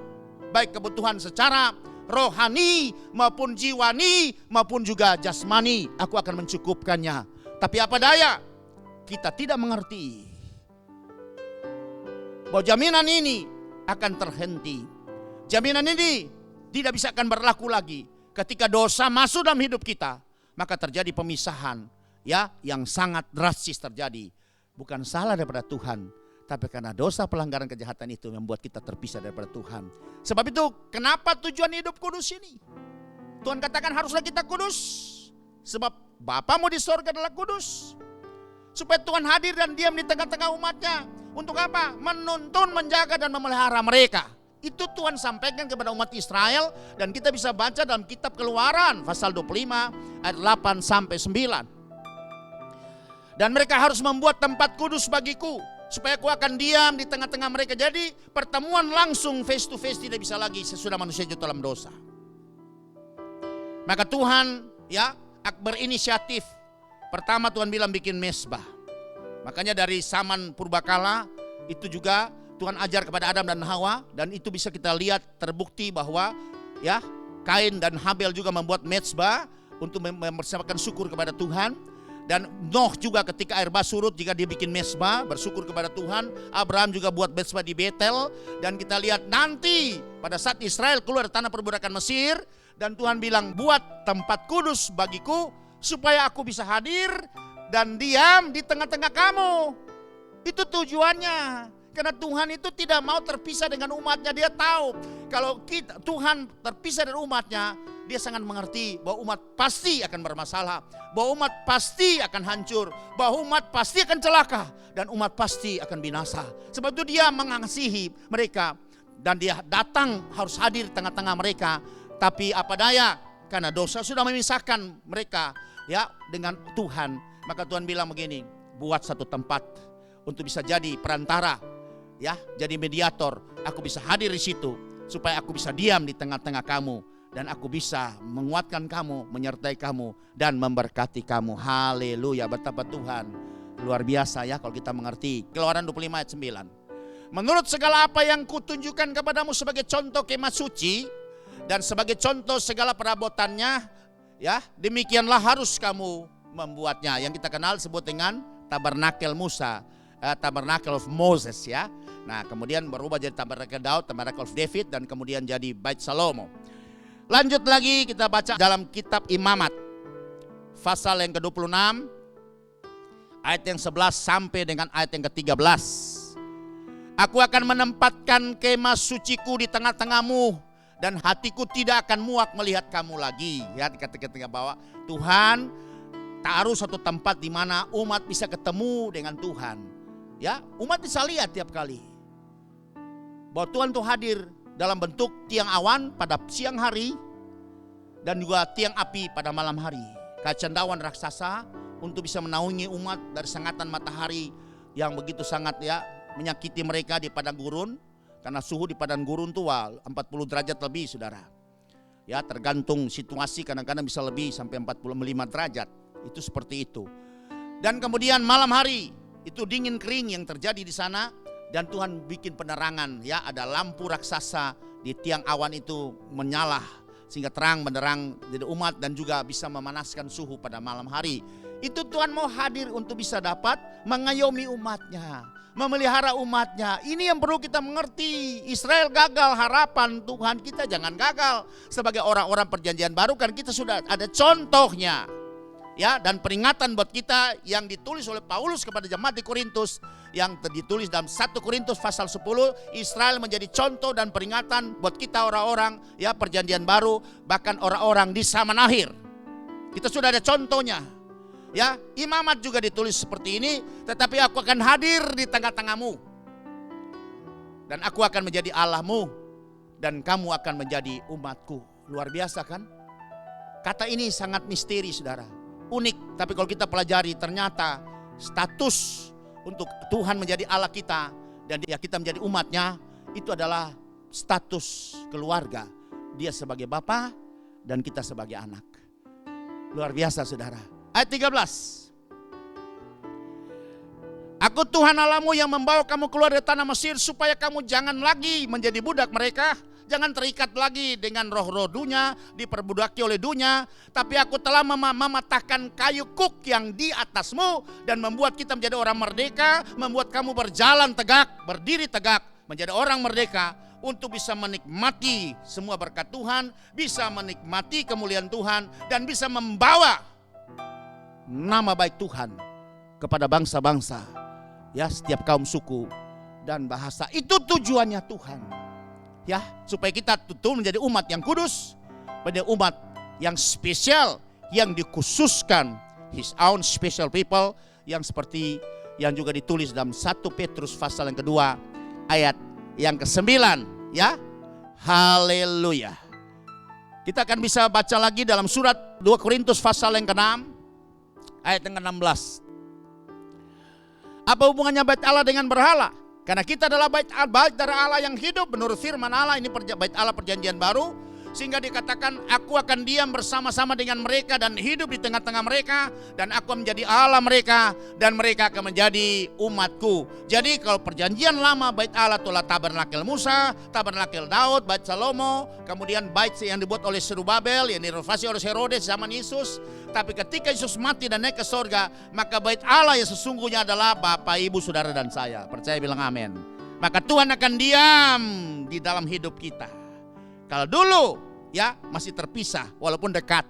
baik kebutuhan secara rohani maupun jiwani maupun juga jasmani. Aku akan mencukupkannya. Tapi apa daya, kita tidak mengerti bahwa jaminan ini akan terhenti. Jaminan ini tidak bisa akan berlaku lagi. Ketika dosa masuk dalam hidup kita, maka terjadi pemisahan yang sangat drastis terjadi. Bukan salah daripada Tuhan, tapi karena dosa pelanggaran kejahatan itu membuat kita terpisah daripada Tuhan. Sebab itu kenapa tujuan hidup kudus ini? Tuhan katakan haruslah kita kudus. Sebab Bapamu di sorga adalah kudus. Supaya Tuhan hadir dan diam di tengah-tengah umatnya. Untuk apa? Menuntun, menjaga dan memelihara mereka. Itu Tuhan sampaikan kepada umat Israel. Dan kita bisa baca dalam kitab Keluaran pasal 25 ayat 8 sampai 9. Dan mereka harus membuat tempat kudus bagiku, supaya aku akan diam di tengah-tengah mereka. Jadi pertemuan langsung face to face tidak bisa lagi sesudah manusia jatuh dalam dosa. Maka Tuhan berinisiatif. Pertama Tuhan bilang bikin mezbah. Makanya dari zaman purbakala itu juga Tuhan ajar kepada Adam dan Hawa, dan itu bisa kita lihat terbukti bahwa Kain dan Habel juga membuat mezbah untuk mempersembahkan syukur kepada Tuhan. Dan Noh juga ketika air bah surut, jika dia bikin mezbah bersyukur kepada Tuhan. Abraham juga buat mezbah di Betel. Dan kita lihat nanti pada saat Israel keluar dari tanah perbudakan Mesir, dan Tuhan bilang, buat tempat kudus bagiku supaya aku bisa hadir dan diam di tengah-tengah kamu. Itu tujuannya. Karena Tuhan itu tidak mau terpisah dengan umatnya. Dia tahu kalau Tuhan terpisah dari umatnya, dia sangat mengerti bahwa umat pasti akan bermasalah, bahwa umat pasti akan hancur, bahwa umat pasti akan celaka, dan umat pasti akan binasa. Sebab itu dia mengasihi mereka, dan dia datang harus hadir di tengah-tengah mereka. Tapi apa daya, karena dosa sudah memisahkan mereka dengan Tuhan. Maka Tuhan bilang begini, buat satu tempat untuk bisa jadi perantara, jadi mediator. Aku bisa hadir di situ supaya aku bisa diam di tengah-tengah kamu, dan aku bisa menguatkan kamu, menyertai kamu, dan memberkati kamu. Haleluya, betapa Tuhan luar biasa kalau kita mengerti. Keluaran 25 ayat 9. Menurut segala apa yang kutunjukkan kepadamu sebagai contoh kemah suci dan sebagai contoh segala perabotannya, demikianlah harus kamu membuatnya. Yang kita kenal sebut dengan tabernakel Musa, tabernacle of Moses Nah, kemudian berubah jadi tabernakel Daud, tabernacle of David, dan kemudian jadi Bait Salomo. Lanjut lagi kita baca dalam kitab Imamat pasal yang ke-26 ayat yang 11 sampai dengan ayat yang ke-13. Aku akan menempatkan kemah suciku di tengah-tengahmu, dan hatiku tidak akan muak melihat kamu lagi. Ketika bahwa Tuhan taruh satu tempat di mana umat bisa ketemu dengan Tuhan. Umat bisa lihat tiap kali bahwa Tuhan tuh hadir dalam bentuk tiang awan pada siang hari dan juga tiang api pada malam hari. Kacendauan raksasa untuk bisa menaungi umat dari sengatan matahari yang begitu sangat menyakiti mereka di padang gurun. Karena suhu di padang gurun tuh 40 derajat lebih, saudara. Tergantung situasi, kadang-kadang bisa lebih sampai 45 derajat. Itu seperti itu. Dan kemudian malam hari itu dingin kering yang terjadi di sana, dan Tuhan bikin penerangan. Ada lampu raksasa di tiang awan itu menyala sehingga terang benderang jadi umat, dan juga bisa memanaskan suhu pada malam hari. Itu Tuhan mau hadir untuk bisa dapat mengayomi umatnya, memelihara umatnya. Ini yang perlu kita mengerti. Israel gagal, harapan Tuhan kita jangan gagal. Sebagai orang-orang perjanjian baru kan kita sudah ada contohnya. Dan peringatan buat kita yang ditulis oleh Paulus kepada jemaat di Korintus, yang ditulis dalam 1 Korintus pasal 10, Israel menjadi contoh dan peringatan buat kita orang-orang perjanjian baru, bahkan orang-orang di zaman akhir. Kita sudah ada contohnya. Imamat juga ditulis seperti ini, tetapi aku akan hadir di tengah-tengahmu, dan aku akan menjadi Allahmu, dan kamu akan menjadi umatku. Luar biasa kan? Kata ini sangat misteri, saudara. Unik, tapi kalau kita pelajari ternyata status untuk Tuhan menjadi Allah kita dan kita menjadi umatnya, itu adalah status keluarga. Dia sebagai bapa dan kita sebagai anak. Luar biasa, saudara. Ayat 13. Aku Tuhan Allahmu yang membawa kamu keluar dari tanah Mesir, supaya kamu jangan lagi menjadi budak mereka. Jangan terikat lagi dengan roh-roh dunia, diperbudaki oleh dunia. Tapi aku telah mematahkan kayu kuk yang di atasmu, dan membuat kita menjadi orang merdeka. Membuat kamu berjalan tegak, berdiri tegak, menjadi orang merdeka. Untuk bisa menikmati semua berkat Tuhan, bisa menikmati kemuliaan Tuhan, dan bisa membawa nama baik Tuhan kepada bangsa-bangsa. Setiap kaum, suku, dan bahasa. Itu tujuannya Tuhan. Supaya kita betul menjadi umat yang kudus, menjadi umat yang spesial, yang dikhususkan, His own special people, yang seperti yang juga ditulis dalam 1 Petrus pasal yang kedua ayat yang ke-9. Haleluya. Kita akan bisa baca lagi dalam surat 2 Korintus pasal yang ke-6 ayat yang ke-16. Apa hubungannya bait Allah dengan berhala? Karena kita adalah bait dari Allah yang hidup menurut firman Allah. Ini bait Allah perjanjian baru. Sehingga dikatakan, aku akan diam bersama-sama dengan mereka dan hidup di tengah-tengah mereka, dan aku menjadi Allah mereka dan mereka akan menjadi umatku. Jadi kalau perjanjian lama bait Allah itulah tabernakel Musa, tabernakel Daud, bait Salomo, kemudian bait yang dibuat oleh Zerubabel yang direnovasi oleh Herodes zaman Yesus. Tapi ketika Yesus mati dan naik ke sorga, maka bait Allah yang sesungguhnya adalah Bapak, Ibu, Saudara dan saya. Percaya bilang amin. Maka Tuhan akan diam di dalam hidup kita. Kalau dulu ya masih terpisah walaupun dekat,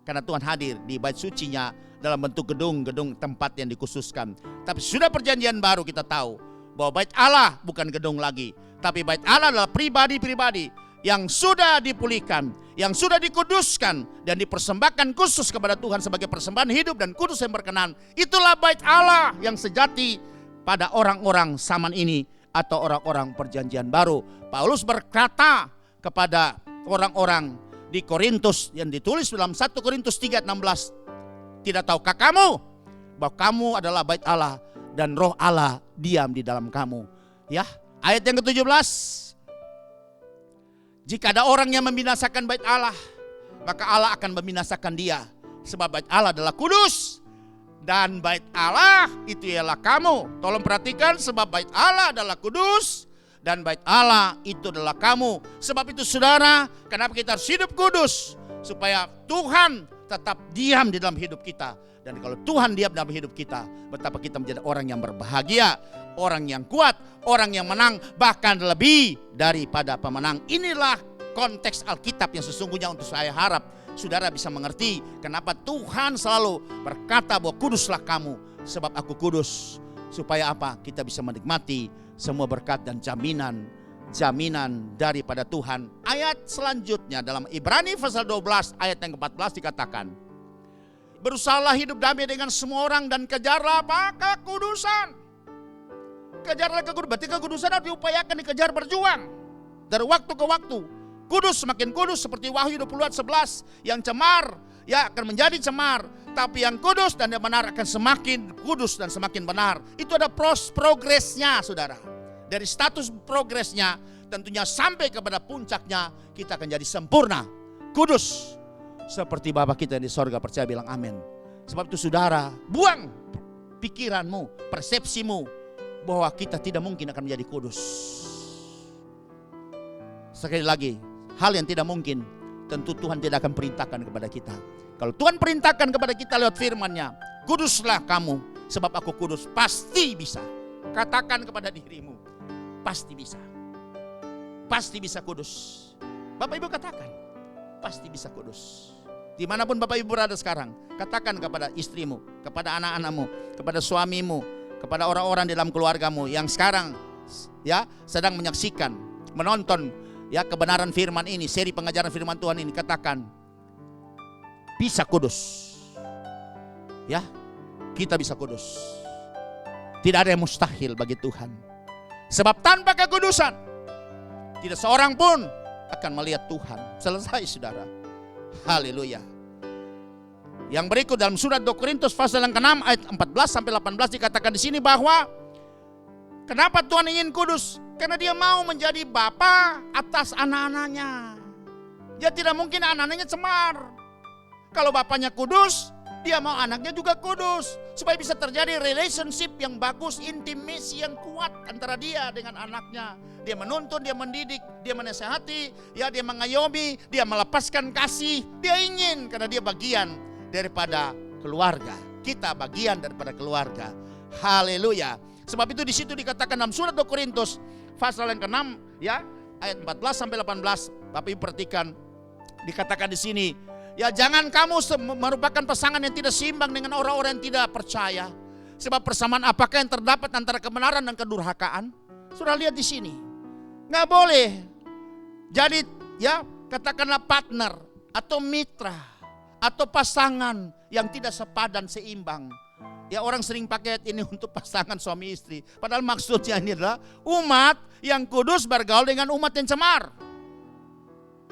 karena Tuhan hadir di bait sucinya dalam bentuk gedung-gedung tempat yang dikhususkan. Tapi sudah perjanjian baru kita tahu bahwa bait Allah bukan gedung lagi, tapi bait Allah adalah pribadi-pribadi yang sudah dipulihkan, yang sudah dikuduskan dan dipersembahkan khusus kepada Tuhan sebagai persembahan hidup dan kudus yang berkenan. Itulah bait Allah yang sejati pada orang-orang zaman ini atau orang-orang perjanjian baru. Paulus berkata kepada orang-orang di Korintus yang ditulis dalam 1 Korintus 3:16, tidak tahukah kamu bahwa kamu adalah bait Allah dan roh Allah diam di dalam kamu. Ya, ayat yang ke-17, jika ada orang yang membinasakan bait Allah, maka Allah akan membinasakan dia, sebab bait Allah adalah kudus dan bait Allah itu ialah kamu. Tolong perhatikan, sebab bait Allah adalah kudus dan bait Allah itu adalah kamu. Sebab itu saudara, kenapa kita harus hidup kudus? Supaya Tuhan tetap diam di dalam hidup kita. Dan kalau Tuhan diam dalam hidup kita, betapa kita menjadi orang yang berbahagia, orang yang kuat, orang yang menang, bahkan lebih daripada pemenang. Inilah konteks Alkitab yang sesungguhnya untuk saya harap saudara bisa mengerti kenapa Tuhan selalu berkata bahwa kuduslah kamu, sebab aku kudus. Supaya apa? Kita bisa menikmati semua berkat dan jaminan daripada Tuhan. Ayat selanjutnya dalam Ibrani pasal 12 ayat yang ke-14 dikatakan, berusahalah hidup damai dengan semua orang dan kejarlah apa? Kekudusan. Kejarlah kekudusan. Berarti kekudusan harus diupayakan, dikejar, berjuang dari waktu ke waktu. Kudus semakin kudus, seperti Wahyu 20:11, yang cemar ya akan menjadi cemar, tapi yang kudus dan yang benar akan semakin kudus dan semakin benar. Itu ada progresnya saudara. Dari status progresnya tentunya sampai kepada puncaknya kita akan jadi sempurna, kudus seperti Bapa kita yang di sorga. Percaya bilang amin. Sebab itu saudara, buang pikiranmu, persepsimu bahwa kita tidak mungkin akan menjadi kudus. Sekali lagi, hal yang tidak mungkin tentu Tuhan tidak akan perintahkan kepada kita. Kalau Tuhan perintahkan kepada kita lewat firman-Nya, kuduslah kamu sebab aku kudus, pasti bisa. Katakan kepada dirimu, pasti bisa. Pasti bisa kudus. Bapak Ibu katakan, pasti bisa kudus. Dimanapun Bapak Ibu berada sekarang, katakan kepada istrimu, kepada anak-anakmu, kepada suamimu, kepada orang-orang di dalam keluargamu yang sekarang ya sedang menyaksikan, menonton ya kebenaran firman ini, seri pengajaran firman Tuhan ini, katakan bisa kudus. Ya, kita bisa kudus. Tidak ada yang mustahil bagi Tuhan. Sebab tanpa kekudusan tidak seorang pun akan melihat Tuhan. Selesai saudara. Haleluya. Yang berikut dalam surat 2 Korintus pasal yang ke-6 ayat 14 sampai 18 dikatakan di sini bahwa kenapa Tuhan ingin kudus? Karena Dia mau menjadi bapa atas anak-anaknya. Dia tidak mungkin anak-anaknya cemar. Kalau bapaknya kudus, Dia mau anaknya juga kudus. Supaya bisa terjadi relationship yang bagus, intimasi yang kuat antara dia dengan anaknya. Dia menuntun, dia mendidik, dia menasehati, ya dia mengayomi, dia melepaskan kasih. Dia ingin karena dia bagian daripada keluarga. Kita bagian daripada keluarga. Haleluya. Sebab itu di situ dikatakan dalam surat 2 Korintus pasal yang ke-6 ya, ayat 14 sampai 18. Bapak Ibu perhatikan, dikatakan di sini, ya jangan kamu merupakan pasangan yang tidak seimbang dengan orang-orang yang tidak percaya. Sebab persamaan apakah yang terdapat antara kebenaran dan kedurhakaan? Sudah lihat di sini. Nggak boleh jadi ya katakanlah partner atau mitra atau pasangan yang tidak sepadan, seimbang. Ya orang sering pakai ini untuk pasangan suami istri. Padahal maksudnya ini adalah umat yang kudus bergaul dengan umat yang cemar.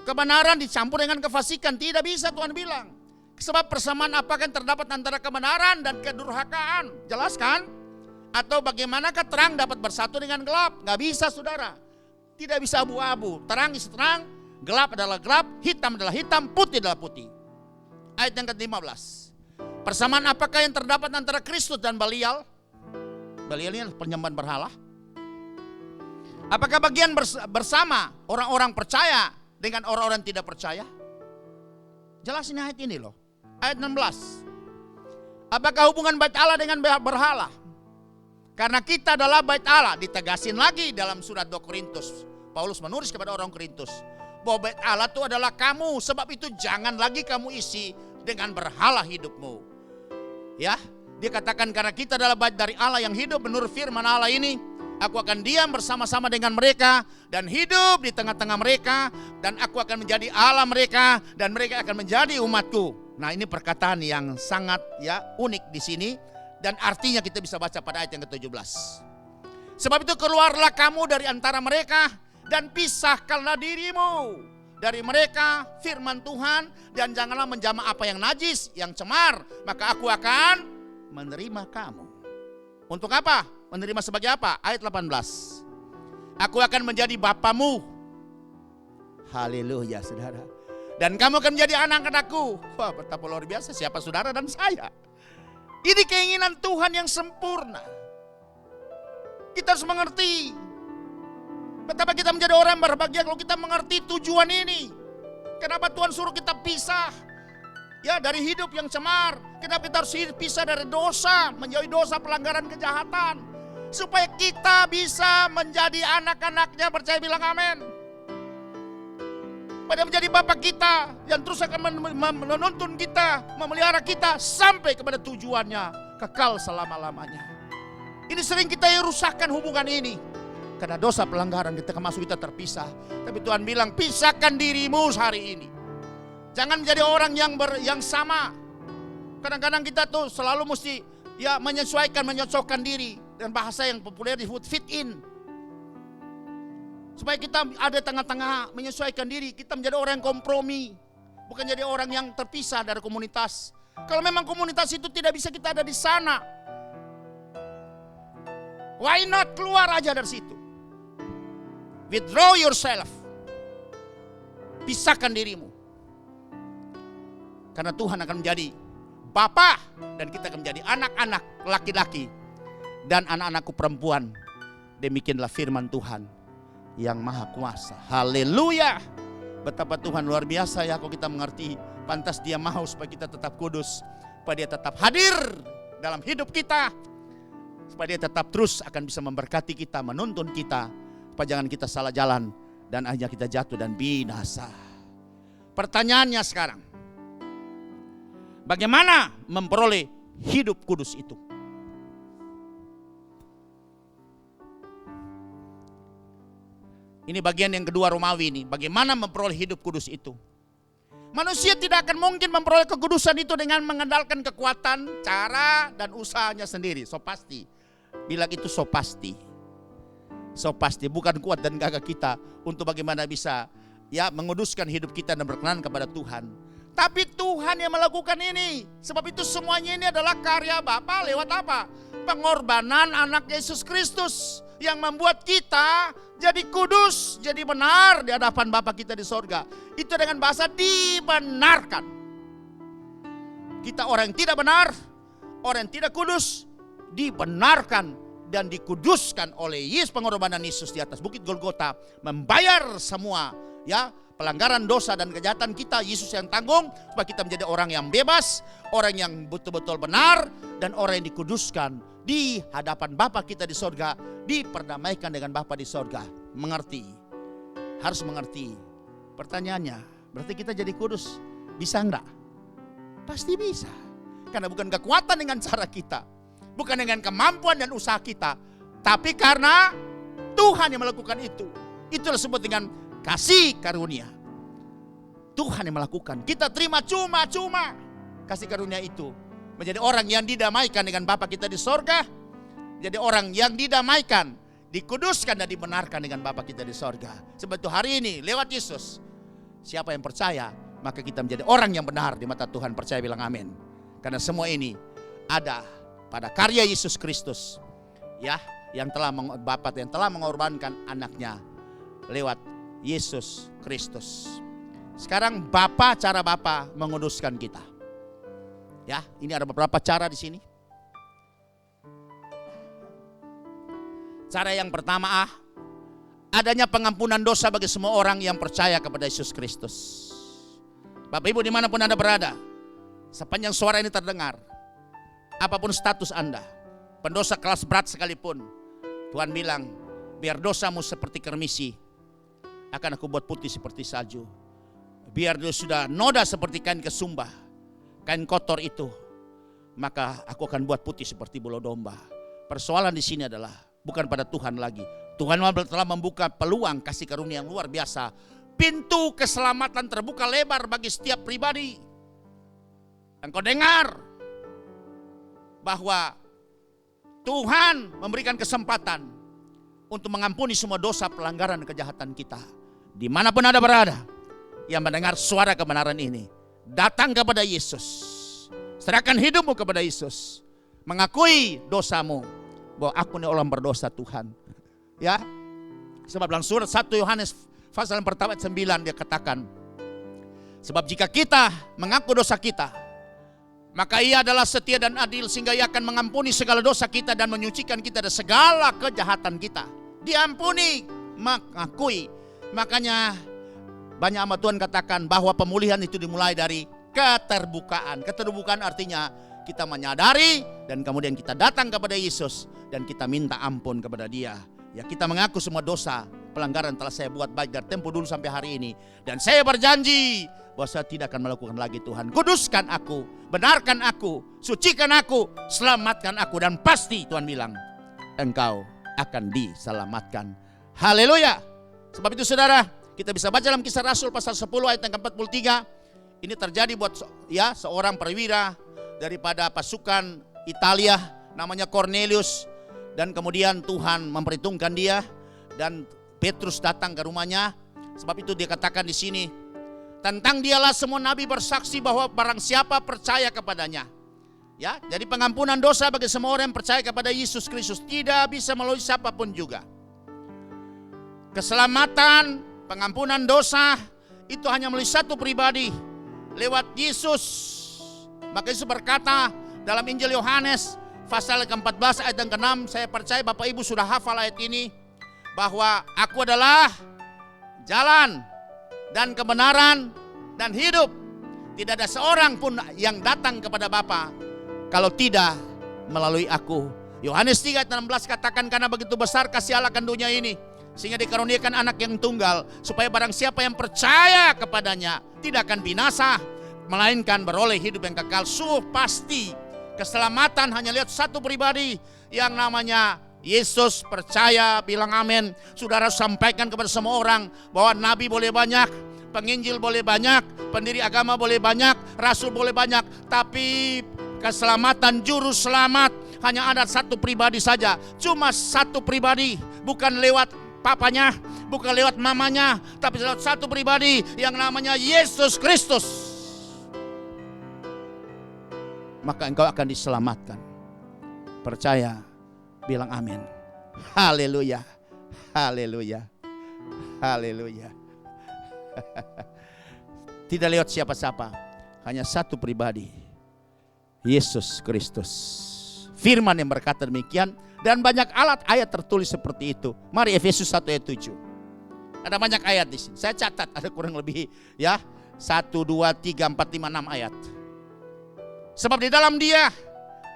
Kebenaran dicampur dengan kefasikan, tidak bisa Tuhan bilang. Sebab persamaan apakah yang terdapat antara kebenaran dan kedurhakaan? Jelas kan? Atau bagaimanakah terang dapat bersatu dengan gelap? Gak bisa saudara. Tidak bisa abu-abu. Terang is terang, gelap adalah gelap, hitam adalah hitam, putih adalah putih. Ayat yang ke-15. Persamaan apakah yang terdapat antara Kristus dan Belial? Belial ini adalah penyembahan berhala. Apakah bagian bersama orang-orang percaya dengan orang-orang tidak percaya? Jelasin ayat ini loh. Ayat 16. Apakah hubungan bait Allah dengan berhala? Karena kita adalah bait Allah. Ditegasin lagi dalam surat 2 Korintus. Paulus menulis kepada orang Korintus bahwa bait Allah itu adalah kamu. Sebab itu jangan lagi kamu isi dengan berhala hidupmu. Ya, dia katakan karena kita adalah bait dari Allah yang hidup menurut firman Allah ini. Aku akan diam bersama-sama dengan mereka dan hidup di tengah-tengah mereka, dan aku akan menjadi Allah mereka dan mereka akan menjadi umatku. Nah, ini perkataan yang sangat unik di sini, dan artinya kita bisa baca pada ayat yang ke-17. Sebab itu keluarlah kamu dari antara mereka dan pisahkanlah dirimu dari mereka, firman Tuhan, dan janganlah menjamah apa yang najis, yang cemar, maka aku akan menerima kamu. Untuk apa? Menerima sebagai apa? Ayat 18. Aku akan menjadi bapamu. Haleluya, saudara. Dan kamu akan menjadi anak-anakku. Wah, betapa luar biasa siapa saudara dan saya. Ini keinginan Tuhan yang sempurna. Kita harus mengerti betapa kita menjadi orang yang berbahagia kalau kita mengerti tujuan ini. Kenapa Tuhan suruh kita pisah dari hidup yang cemar. Kenapa kita harus pisah dari dosa, menjauhi dosa, pelanggaran, kejahatan, supaya kita bisa menjadi anak-anaknya. Percaya, bilang amin. Pada menjadi Bapa kita yang terus akan menuntun kita, memelihara kita sampai kepada tujuannya kekal selama-lamanya. Ini sering kita rusakkan hubungan ini karena dosa, pelanggaran, kita masuk, kita terpisah. Tapi Tuhan bilang pisahkan dirimu hari ini. Jangan menjadi orang yang sama. Kadang-kadang kita tuh selalu mesti menyocokkan diri. Dan bahasa yang populer disebut fit in. Supaya kita ada tengah-tengah, menyesuaikan diri. Kita menjadi orang yang kompromi. Bukan jadi orang yang terpisah dari komunitas. Kalau memang komunitas itu tidak bisa kita ada di sana, why not keluar aja dari situ? Withdraw yourself. Pisahkan dirimu. Karena Tuhan akan menjadi Bapa dan kita akan menjadi anak-anak laki-laki dan anak-anakku perempuan. Demikianlah firman Tuhan yang maha kuasa. Haleluya. Betapa Tuhan luar biasa ya kalau kita mengerti. Pantas Dia mau supaya kita tetap kudus, supaya Dia tetap hadir dalam hidup kita, supaya Dia tetap terus akan bisa memberkati kita, menuntun kita, supaya jangan kita salah jalan dan akhirnya kita jatuh dan binasa. Pertanyaannya sekarang, bagaimana memperoleh hidup kudus itu? Ini bagian yang kedua Romawi ini. Bagaimana memperoleh hidup kudus itu? Manusia tidak akan mungkin memperoleh kekudusan itu dengan mengandalkan kekuatan, cara, dan usahanya sendiri. So pasti. Bilang itu so pasti. So pasti. Bukan kuat dan gagah kita untuk bagaimana bisa menguduskan hidup kita dan berkenan kepada Tuhan. Tapi Tuhan yang melakukan ini. Sebab itu semuanya ini adalah karya Bapa lewat apa? Pengorbanan anak Yesus Kristus. Yang membuat kita jadi kudus, jadi benar di hadapan Bapa kita di sorga. Itu dengan bahasa dibenarkan. Kita orang yang tidak benar, orang yang tidak kudus, dibenarkan dan dikuduskan oleh Yesus, pengorbanan Yesus di atas bukit Golgota. Membayar semua pelanggaran dosa dan kejahatan kita, Yesus yang tanggung, supaya kita menjadi orang yang bebas, orang yang betul-betul benar, dan orang yang dikuduskan di hadapan Bapa kita di sorga, diperdamaikan dengan Bapa di sorga. Mengerti, harus mengerti. Pertanyaannya, berarti kita jadi kudus bisa enggak? Pasti bisa. Karena bukan kekuatan dengan cara kita, bukan dengan kemampuan dan usaha kita, tapi karena Tuhan yang melakukan itu. Itulah disebut dengan kasih karunia. Tuhan yang melakukan. Kita terima cuma-cuma kasih karunia itu. Menjadi orang yang didamaikan dengan Bapa kita di sorga. Jadi orang yang didamaikan, dikuduskan dan dibenarkan dengan Bapa kita di sorga. Sebab itu hari ini lewat Yesus, siapa yang percaya, maka kita menjadi orang yang benar di mata Tuhan. Percaya, bilang amin. Karena semua ini ada pada karya Yesus Kristus, yang telah Bapa yang telah mengorbankan anaknya lewat Yesus Kristus. Sekarang cara Bapa menguduskan kita. Ya, ini ada beberapa cara di sini. Cara yang pertama, adanya pengampunan dosa bagi semua orang yang percaya kepada Yesus Kristus. Bapak Ibu dimanapun Anda berada, sepanjang suara ini terdengar, apapun status Anda, pendosa kelas berat sekalipun, Tuhan bilang, biar dosamu seperti kermisi, akan aku buat putih seperti salju. Biar dia sudah noda seperti kain kesumbah, kain kotor itu, maka aku akan buat putih seperti bulu domba. Persoalan di sini adalah bukan pada Tuhan lagi. Tuhan telah membuka peluang kasih karunia yang luar biasa. Pintu keselamatan terbuka lebar bagi setiap pribadi. Engkau dengar bahwa Tuhan memberikan kesempatan untuk mengampuni semua dosa, pelanggaran, dan kejahatan kita. Dimanapun Anda berada, yang mendengar suara kebenaran ini, datang kepada Yesus. Serahkan hidupmu kepada Yesus. Mengakui dosamu. Bahwa aku ini orang berdosa Tuhan. Ya, sebab dalam surat 1 Yohanes pasal yang pertama ayat 9 dia katakan, sebab jika kita mengaku dosa kita, maka Ia adalah setia dan adil sehingga Ia akan mengampuni segala dosa kita dan menyucikan kita dari segala kejahatan kita. Diampuni, mengakui. Makanya banyak amat Tuhan katakan bahwa pemulihan itu dimulai dari keterbukaan. Keterbukaan artinya kita menyadari dan kemudian kita datang kepada Yesus dan kita minta ampun kepada Dia. Ya, kita mengaku semua dosa, pelanggaran telah saya buat baik dari tempo dulu sampai hari ini. Dan saya berjanji bahwa saya tidak akan melakukan lagi Tuhan. Kuduskan aku, benarkan aku, sucikan aku, selamatkan aku. Dan pasti Tuhan bilang, engkau akan diselamatkan. Haleluya. Sebab itu saudara, kita bisa baca dalam Kisah Rasul pasal 10 ayat yang ke-43. Ini terjadi buat ya seorang perwira daripada pasukan Italia namanya Cornelius. Dan kemudian Tuhan memperhitungkan dia dan Petrus datang ke rumahnya. Sebab itu dia katakan di sini, tentang dialah semua nabi bersaksi bahwa barang siapa percaya kepadanya. Ya, jadi pengampunan dosa bagi semua orang yang percaya kepada Yesus Kristus tidak bisa melalui siapapun juga. Keselamatan, pengampunan dosa itu hanya melalui satu pribadi, lewat Yesus. Maka Yesus berkata dalam Injil Yohanes pasal ke-14 ayat yang ke-6, saya percaya Bapak Ibu sudah hafal ayat ini, bahwa aku adalah jalan dan kebenaran dan hidup. Tidak ada seorang pun yang datang kepada Bapa kalau tidak melalui aku. Yohanes 3 ayat 16 katakan, karena begitu besar kasih Allah akan dunia ini, sehingga dikaruniakan anak yang tunggal, supaya barang siapa yang percaya kepadanya tidak akan binasa, melainkan beroleh hidup yang kekal. Pasti keselamatan hanya lihat satu pribadi yang namanya Yesus. Percaya, bilang amin. Saudara sampaikan kepada semua orang bahwa nabi boleh banyak, penginjil boleh banyak, pendiri agama boleh banyak, rasul boleh banyak, tapi keselamatan juru selamat hanya ada satu pribadi saja. Cuma satu pribadi, bukan lewat papanya, bukan lewat mamanya, tapi lewat satu pribadi yang namanya Yesus Kristus. Maka engkau akan diselamatkan. Percaya, bilang amin. Haleluya, haleluya, haleluya. Tidak lewat siapa-siapa, hanya satu pribadi, Yesus Kristus. Firman yang berkata demikian, dan banyak ayat tertulis seperti itu. Mari Efesus 1 ayat 7. Ada banyak ayat di sini. Saya catat ada kurang lebih ya 1, 2, 3, 4, 5, 6 ayat. Sebab di dalam Dia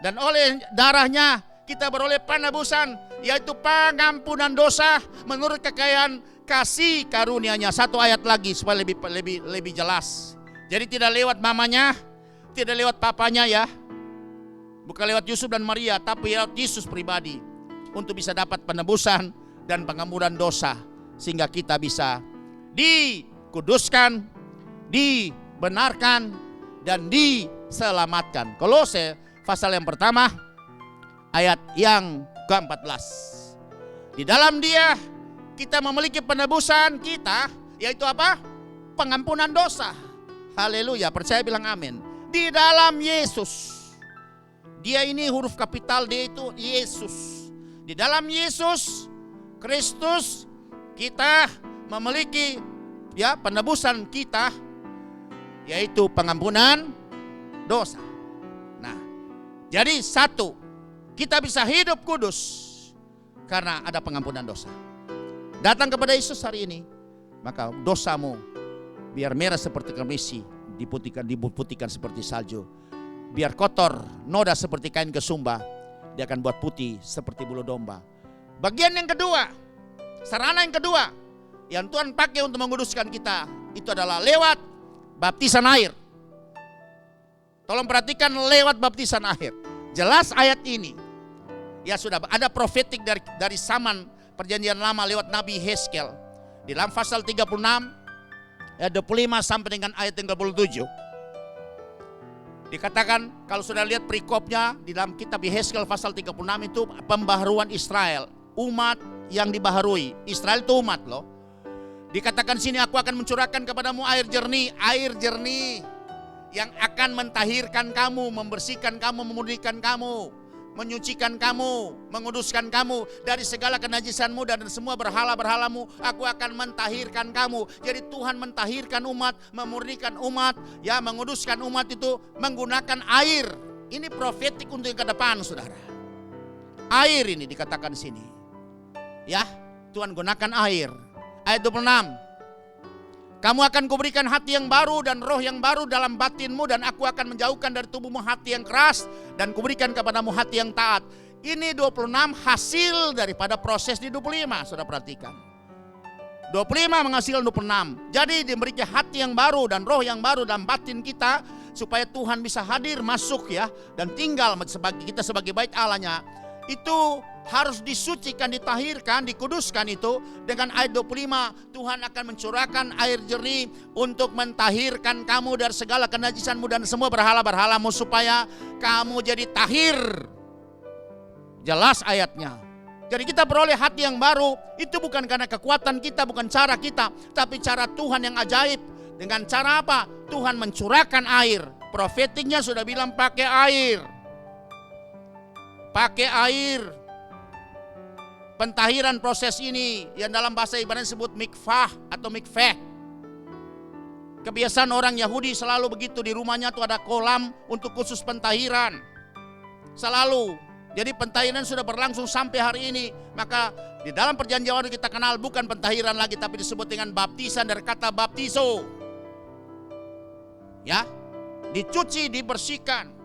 dan oleh darahnya kita beroleh penebusan, yaitu pengampunan dosa menurut kekayaan kasih karunia-Nya. Satu ayat lagi supaya lebih jelas. Jadi tidak lewat mamanya, tidak lewat papanya ya. Bukan lewat Yusuf dan Maria, tapi lewat Yesus pribadi untuk bisa dapat penebusan dan pengampunan dosa, sehingga kita bisa dikuduskan, dibenarkan, dan diselamatkan. Kolose pasal yang pertama ayat yang ke-14. Di dalam Dia kita memiliki penebusan kita, yaitu apa? Pengampunan dosa. Haleluya, percaya bilang amin. Di dalam Yesus. Dia ini huruf kapital D itu Yesus. Di dalam Yesus Kristus kita memiliki penebusan kita, yaitu pengampunan dosa. Nah, jadi satu, kita bisa hidup kudus karena ada pengampunan dosa. Datang kepada Yesus hari ini, maka dosamu biar merah seperti kemisi, diputihkan seperti salju. Biar kotor, noda seperti kain kesumba, dia akan buat putih seperti bulu domba. Bagian yang kedua, sarana yang kedua yang Tuhan pakai untuk menguduskan kita, itu adalah lewat baptisan air. Tolong perhatikan, lewat baptisan air. Jelas ayat ini, ya sudah ada profetik dari zaman Perjanjian Lama lewat Nabi Hezkel. Di dalam pasal 36 ayat 25 sampai dengan ayat 37. Dikatakan, kalau sudah lihat perikopnya di dalam kitab Yehezkel pasal 36 itu pembaharuan Israel, umat yang dibaharui. Israel itu umat loh. Dikatakan sini, aku akan mencurahkan kepadamu air jernih yang akan mentahirkan kamu, membersihkan kamu, memurnikan kamu, menyucikan kamu, menguduskan kamu dari segala kenajisanmu dan semua berhala-berhalamu. Aku akan mentahirkan kamu. Jadi Tuhan mentahirkan umat, memurnikan umat, menguduskan umat itu menggunakan air. Ini profetik untuk yang ke depan, saudara. Air ini dikatakan di sini. Ya, Tuhan gunakan air. Ayat 26. Kamu akan kuberikan hati yang baru dan roh yang baru dalam batinmu, dan aku akan menjauhkan dari tubuhmu hati yang keras dan kuberikan kepadamu hati yang taat. Ini 26 hasil daripada proses di 25, saudara perhatikan. 25 menghasilkan 26. Jadi diberikan hati yang baru dan roh yang baru dalam batin kita, supaya Tuhan bisa hadir, masuk dan tinggal kita sebagai bait Allahnya. Itu harus disucikan, ditahirkan, dikuduskan itu. Dengan ayat 25, Tuhan akan mencurahkan air jernih untuk mentahirkan kamu dari segala kenajisanmu dan semua berhala-berhalamu, supaya kamu jadi tahir. Jelas ayatnya. Jadi kita beroleh hati yang baru, itu bukan karena kekuatan kita, bukan cara kita, tapi cara Tuhan yang ajaib. Dengan cara apa? Tuhan mencurahkan air. Profetiknya sudah bilang pakai air. Pakai air. Pentahiran proses ini yang dalam bahasa Ibrani disebut mikvah atau mikveh. Kebiasaan orang Yahudi selalu begitu, di rumahnya tuh ada kolam untuk khusus pentahiran. Selalu. Jadi pentahiran sudah berlangsung sampai hari ini. Maka di dalam perjanjian baru kita kenal bukan pentahiran lagi, tapi disebut dengan baptisan dari kata baptizo. Dicuci, dibersihkan.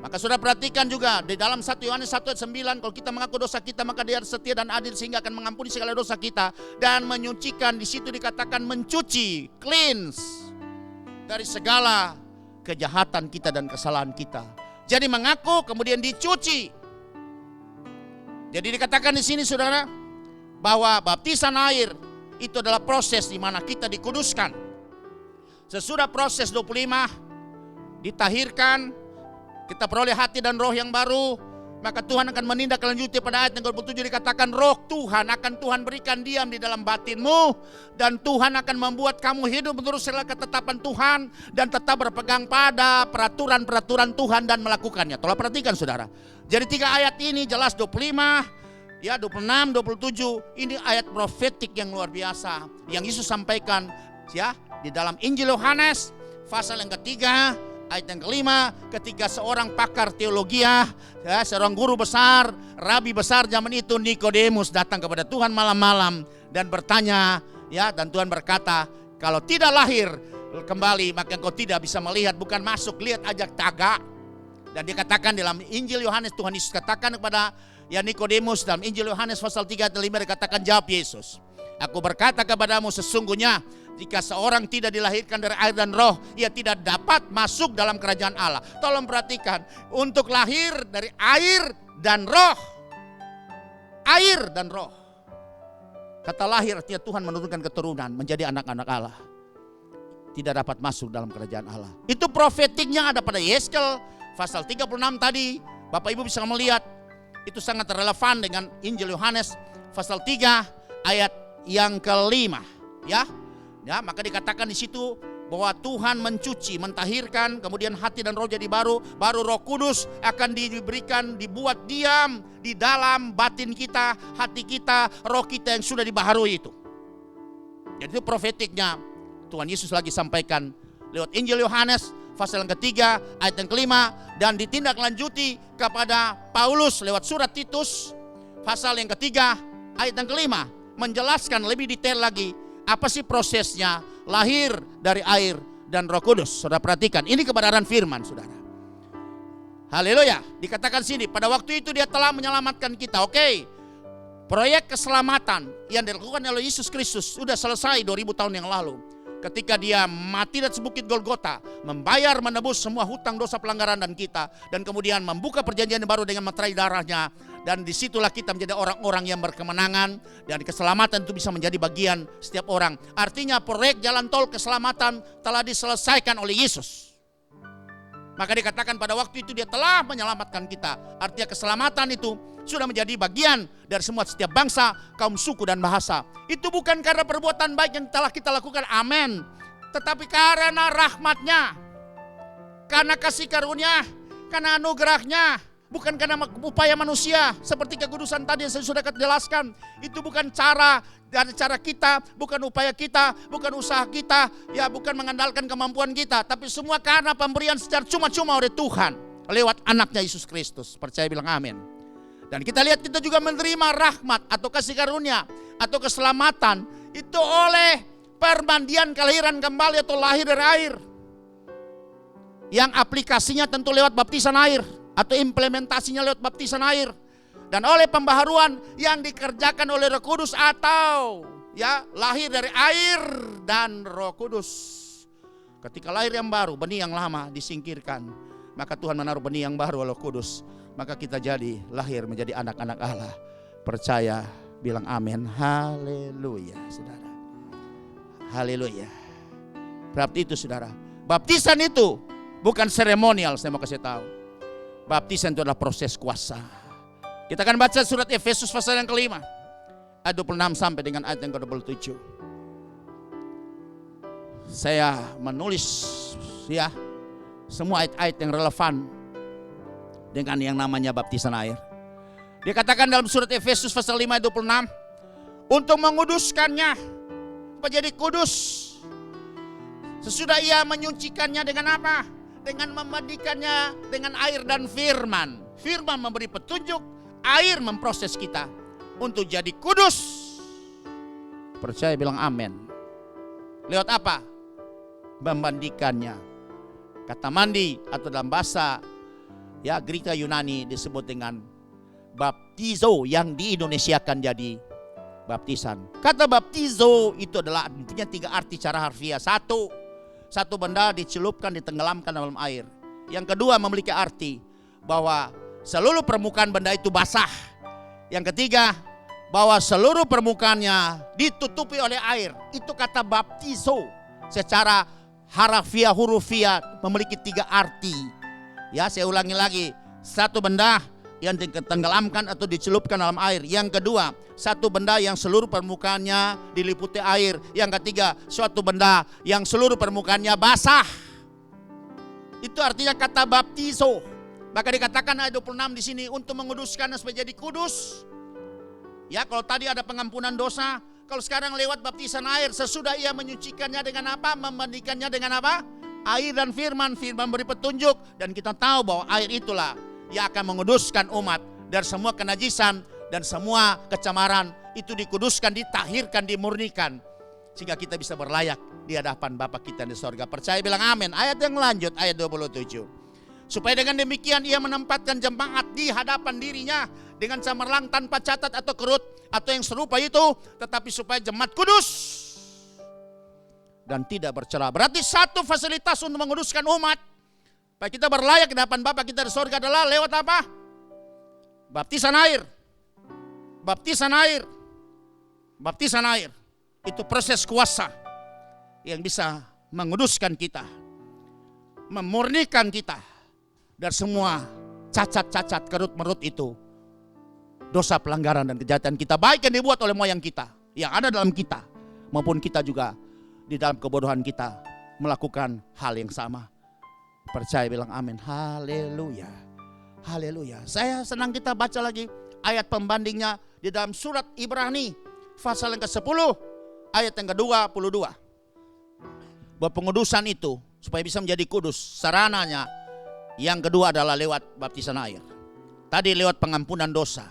Maka sudah perhatikan juga di dalam 1 Yohanes 1 ayat 9, kalau kita mengaku dosa kita, maka Dia setia dan adil sehingga akan mengampuni segala dosa kita dan menyucikan. Di situ dikatakan mencuci, cleanse dari segala kejahatan kita dan kesalahan kita. Jadi mengaku kemudian dicuci. Jadi dikatakan di sini, saudara, bahwa baptisan air itu adalah proses di mana kita dikuduskan. Sesudah proses 25 ditahirkan, kita peroleh hati dan roh yang baru, maka Tuhan akan menindaklanjuti. Pada ayat yang 27 dikatakan roh Tuhan akan Tuhan berikan diam di dalam batinmu, dan Tuhan akan membuat kamu hidup menurut segala ketetapan Tuhan dan tetap berpegang pada peraturan-peraturan Tuhan dan melakukannya. Tolong perhatikan, saudara. Jadi 3 ayat ini jelas 25, 26, 27 ini ayat profetik yang luar biasa yang Yesus sampaikan di dalam Injil Yohanes pasal yang ketiga ayat yang kelima, ketika seorang pakar teologia, seorang guru besar, rabi besar zaman itu, Nikodemus, datang kepada Tuhan malam-malam dan bertanya, dan Tuhan berkata, kalau tidak lahir kembali maka engkau tidak bisa melihat, bukan masuk, lihat aja tagak. Dan dikatakan dalam Injil Yohanes, Tuhan Yesus katakan kepada Nikodemus dalam Injil Yohanes pasal 3 ayat 5, dikatakan, jawab Yesus, aku berkata kepadamu, sesungguhnya jika seorang tidak dilahirkan dari air dan roh, ia tidak dapat masuk dalam kerajaan Allah. Tolong perhatikan, untuk lahir dari air dan roh. Air dan roh. Kata lahir artinya Tuhan menurunkan keturunan menjadi anak-anak Allah. Tidak dapat masuk dalam kerajaan Allah. Itu profetiknya ada pada Yehezkel pasal 36 tadi. Bapak Ibu bisa melihat itu sangat relevan dengan Injil Yohanes pasal 3 ayat yang kelima. Maka dikatakan di situ bahwa Tuhan mencuci, mentahirkan, kemudian hati dan roh jadi baru Roh Kudus akan diberikan, dibuat diam di dalam batin kita, hati kita, roh kita yang sudah dibaharui itu. Jadi itu profetiknya Tuhan Yesus lagi sampaikan lewat Injil Yohanes pasal yang ketiga ayat yang kelima, dan ditindaklanjuti kepada Paulus lewat surat Titus pasal yang ketiga ayat yang kelima, menjelaskan lebih detail lagi apa sih prosesnya lahir dari air dan Roh Kudus. Saudara perhatikan, ini kebenaran firman, saudara. Haleluya. Dikatakan sini, pada waktu itu dia telah menyelamatkan kita. Oke. Proyek keselamatan yang dilakukan oleh Yesus Kristus sudah selesai 2000 tahun yang lalu. Ketika dia mati di atas bukit Golgota, membayar menebus semua hutang dosa pelanggaran dan kita, dan kemudian membuka perjanjian yang baru dengan materai darahnya, dan disitulah kita menjadi orang-orang yang berkemenangan, dan keselamatan itu bisa menjadi bagian setiap orang. Artinya proyek jalan tol keselamatan telah diselesaikan oleh Yesus. Maka dikatakan pada waktu itu dia telah menyelamatkan kita. Artinya keselamatan itu sudah menjadi bagian dari semua setiap bangsa, kaum suku dan bahasa. Itu bukan karena perbuatan baik yang telah kita lakukan, amin. Tetapi karena rahmatnya, karena kasih karunia, karena anugerahnya. Bukan karena upaya manusia, seperti kekudusan tadi yang saya sudah jelaskan. Itu bukan cara kita, bukan upaya kita, bukan usaha kita, ya bukan mengandalkan kemampuan kita. Tapi semua karena pemberian secara cuma-cuma oleh Tuhan lewat anaknya Yesus Kristus. Percaya bilang amin. Dan kita lihat kita juga menerima rahmat atau kasih karunia atau keselamatan itu oleh permandian kelahiran kembali atau lahir dari air. Yang aplikasinya tentu lewat baptisan air atau implementasinya lewat baptisan air. Dan oleh pembaharuan yang dikerjakan oleh Roh Kudus atau ya lahir dari air dan Roh Kudus. Ketika lahir yang baru, benih yang lama disingkirkan, maka Tuhan menaruh benih yang baru oleh Roh Kudus. Maka kita jadi lahir menjadi anak-anak Allah. Percaya, bilang amin. Haleluya, saudara. Haleluya. Berarti itu, saudara, baptisan itu bukan seremonial, saya mau kasih tahu. Baptisan itu adalah proses kuasa. Kita akan baca surat Efesus pasal yang kelima, ayat 26 sampai dengan ayat yang ke-27. Saya menulis ya semua ayat-ayat yang relevan dengan yang namanya baptisan air. Dia katakan dalam surat Efesus pasal 5 ayat 26, untuk menguduskannya menjadi kudus sesudah ia menyucikannya dengan apa? Dengan memandikannya dengan air dan firman. Firman memberi petunjuk, air memproses kita untuk jadi kudus. Percaya bilang amin. Lewat apa? Memandikannya. Kata mandi atau dalam bahasa ya Greek Yunani disebut dengan baptizo, yang diindonesiakan jadi baptisan. Kata baptizo itu adalah punya 3 arti cara harfiah. Satu benda dicelupkan, ditenggelamkan dalam air. Yang kedua memiliki arti bahwa seluruh permukaan benda itu basah. Yang ketiga bahwa seluruh permukaannya ditutupi oleh air. Itu kata baptizo. Secara harafiah hurufiah memiliki 3 arti. Ya, saya ulangi lagi. Satu benda yang ditenggelamkan atau dicelupkan dalam air. Yang kedua, satu benda yang seluruh permukaannya diliputi air. Yang ketiga, suatu benda yang seluruh permukaannya basah. Itu artinya kata baptizo. Maka dikatakan ayat 26 di sini untuk menguduskan supaya jadi kudus. Ya, kalau tadi ada pengampunan dosa, kalau sekarang lewat baptisan air, sesudah ia menyucikannya dengan apa? Memandikannya dengan apa? Air dan firman. Firman beri petunjuk, dan kita tahu bahwa air itulah yang akan menguduskan umat dari semua kenajisan dan semua kecemaran. Itu dikuduskan, ditahirkan, dimurnikan, sehingga kita bisa berlayak di hadapan Bapa kita di sorga. Percaya bilang amin. Ayat yang lanjut, ayat 27. Supaya dengan demikian ia menempatkan jemaat di hadapan dirinya dengan cemerlang tanpa cacat atau kerut atau yang serupa itu, tetapi supaya jemaat kudus dan tidak bercela. Berarti satu fasilitas untuk menguduskan umat supaya kita berlayak di hadapan Bapa kita di sorga adalah lewat apa? Baptisan air. Baptisan air. Baptisan air. Itu proses kuasa yang bisa menguduskan kita, memurnikan kita dari semua cacat-cacat, kerut-merut itu, dosa, pelanggaran dan kejahatan kita, baik yang dibuat oleh moyang kita, yang ada dalam kita, maupun kita juga di dalam kebodohan kita melakukan hal yang sama. Percaya bilang amin. Haleluya. Haleluya. Saya senang kita baca lagi ayat pembandingnya di dalam surat Ibrani pasal yang ke-10 ayat yang ke-22. Bahwa pengudusan itu supaya bisa menjadi kudus, sarananya yang kedua adalah lewat baptisan air. Tadi lewat pengampunan dosa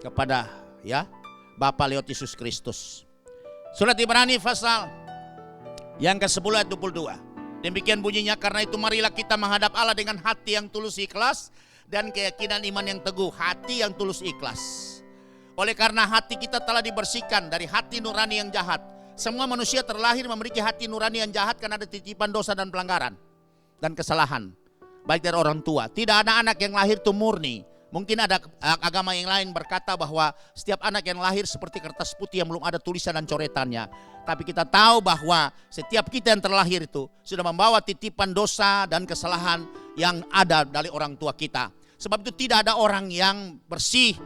kepada Bapa lewat Yesus Kristus. Surat Ibrani pasal yang ke-10 ayat 22. Demikian bunyinya, karena itu marilah kita menghadap Allah dengan hati yang tulus ikhlas dan keyakinan iman yang teguh. Hati yang tulus ikhlas. Oleh karena hati kita telah dibersihkan dari hati nurani yang jahat. Semua manusia terlahir memiliki hati nurani yang jahat karena ada titipan dosa dan pelanggaran dan kesalahan, baik dari orang tua. Tidak ada anak yang lahir itu murni. Mungkin ada agama yang lain berkata bahwa setiap anak yang lahir seperti kertas putih yang belum ada tulisan dan coretannya. Tapi kita tahu bahwa setiap kita yang terlahir itu sudah membawa titipan dosa dan kesalahan yang ada dari orang tua kita. Sebab itu tidak ada orang yang bersih,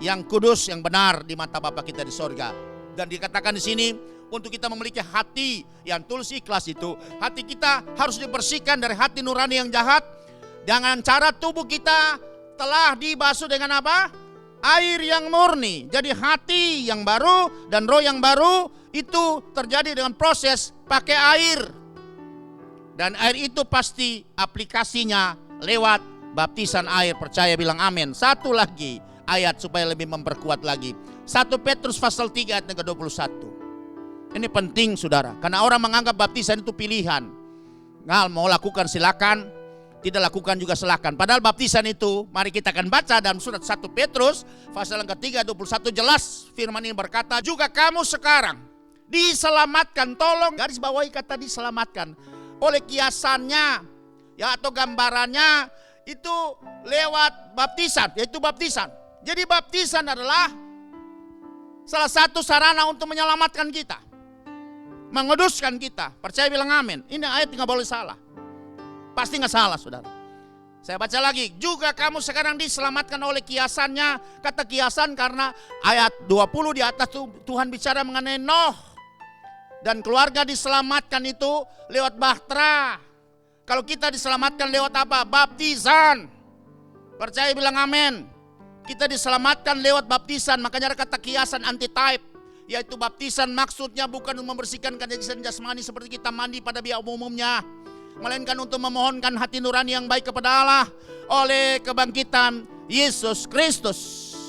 yang kudus, yang benar di mata Bapa kita di sorga. Dan dikatakan di sini, untuk kita memiliki hati yang tulus ikhlas itu, hati kita harus dibersihkan dari hati nurani yang jahat. Dengan cara tubuh kita telah dibasuh dengan apa? Air yang murni. Jadi hati yang baru dan roh yang baru itu terjadi dengan proses pakai air. Dan air itu pasti aplikasinya lewat baptisan air. Percaya bilang amin. Satu lagi ayat supaya lebih memperkuat lagi. 1 Petrus pasal 3 ayat ke-21. Ini penting saudara, karena orang menganggap baptisan itu pilihan. Mau lakukan silakan, tidak lakukan juga silakan. Padahal baptisan itu, mari kita akan baca dalam surat 1 Petrus pasal yang ke-3 21 jelas firman ini berkata, juga kamu sekarang diselamatkan, tolong garis bawahi kata diselamatkan, oleh kiasannya atau gambarannya itu lewat baptisan, yaitu baptisan. Jadi baptisan adalah salah satu sarana untuk menyelamatkan kita, menguduskan kita. Percaya bilang amin. Ini ayat nggak boleh salah. Pasti nggak salah saudara. Saya baca lagi. Juga kamu sekarang diselamatkan oleh kiasannya. Kata kiasan karena ayat 20 di atas Tuhan bicara mengenai Noh. Dan keluarga diselamatkan itu lewat bahtera. Kalau kita diselamatkan lewat apa? Baptisan. Percaya bilang amin. Kita diselamatkan lewat baptisan. Makanya ada kata kiasan antitype. Yaitu baptisan maksudnya bukan untuk membersihkan kenajisan jasmani seperti kita mandi pada biaya umumnya, melainkan untuk memohonkan hati nurani yang baik kepada Allah oleh kebangkitan Yesus Kristus,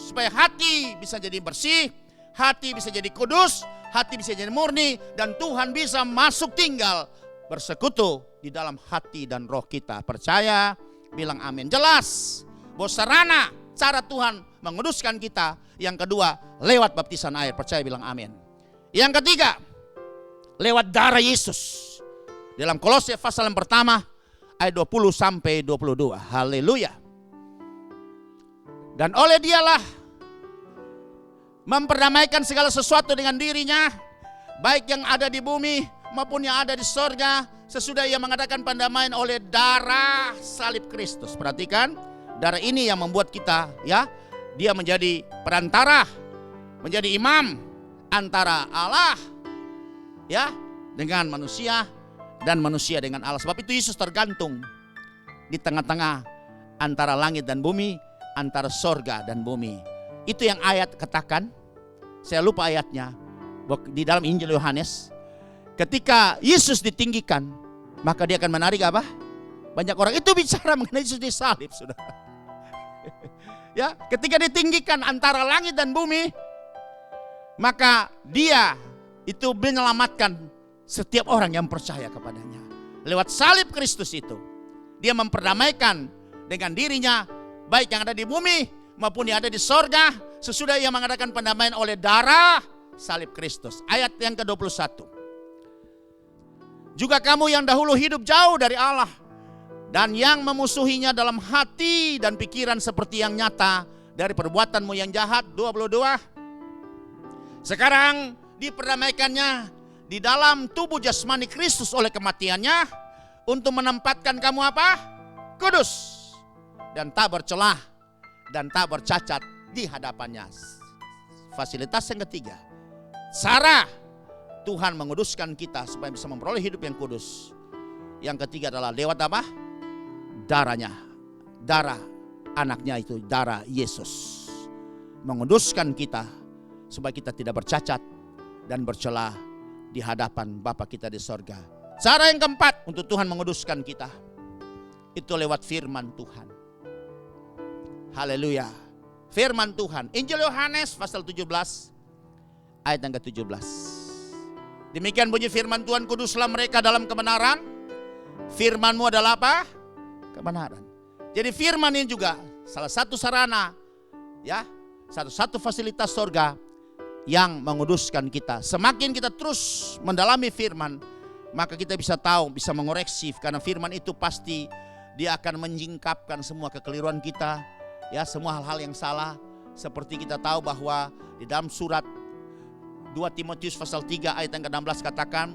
supaya hati bisa jadi bersih, hati bisa jadi kudus, hati bisa jadi murni, dan Tuhan bisa masuk tinggal bersekutu di dalam hati dan roh kita. Percaya bilang amin. Jelas bahwa sarana cara Tuhan menguduskan kita yang kedua lewat baptisan air. Percaya bilang amin. Yang ketiga lewat darah Yesus. Dalam Kolose pasal yang pertama ayat 20 sampai 22. Haleluya. Dan oleh dialah memperdamaikan segala sesuatu dengan dirinya, baik yang ada di bumi maupun yang ada di sorga, sesudah ia mengadakan pendamaian oleh darah salib Kristus. Perhatikan, darah ini yang membuat kita dia menjadi perantara, menjadi imam antara Allah dengan manusia dan manusia dengan Allah. Sebab itu Yesus tergantung di tengah-tengah antara langit dan bumi, antara sorga dan bumi. Itu yang ayat katakan, saya lupa ayatnya, di dalam Injil Yohanes. Ketika Yesus ditinggikan, maka dia akan menarik apa? Banyak orang. Itu bicara mengenai Yesus disalib, saudara. Ketika ditinggikan antara langit dan bumi, maka dia itu menyelamatkan setiap orang yang percaya kepadanya. Lewat salib Kristus itu, dia memperdamaikan dengan dirinya, baik yang ada di bumi maupun yang ada di sorga, sesudah ia mengadakan pendamaian oleh darah salib Kristus. Ayat yang ke-21. Juga kamu yang dahulu hidup jauh dari Allah dan yang memusuhinya dalam hati dan pikiran seperti yang nyata dari perbuatanmu yang jahat. 22. Sekarang diperdamaikannya di dalam tubuh jasmani Kristus oleh kematiannya, untuk menempatkan kamu apa? Kudus dan tak bercelah dan tak bercacat di hadapannya. Fasilitas yang ketiga, cara Tuhan menguduskan kita supaya bisa memperoleh hidup yang kudus. Yang ketiga adalah lewat apa? Darahnya, darah anaknya itu, darah Yesus. Menguduskan kita supaya kita tidak bercacat, dan bercela di hadapan Bapa kita di sorga. Cara yang keempat untuk Tuhan menguduskan kita, itu lewat firman Tuhan. Haleluya. Firman Tuhan. Injil Yohanes pasal 17 ayat yang ke-17. Demikian bunyi firman Tuhan, kuduslah mereka dalam kebenaran. Firman-Mu adalah apa? Kebenaran. Jadi firman ini juga salah satu sarana, ya, satu fasilitas sorga yang menguduskan kita. Semakin kita terus mendalami firman, maka kita bisa tahu, bisa mengoreksi, karena firman itu pasti dia akan menyingkapkan semua kekeliruan kita, ya, semua hal-hal yang salah. Seperti kita tahu bahwa di dalam surat 2 Timotius pasal 3 ayat yang ke-16 katakan,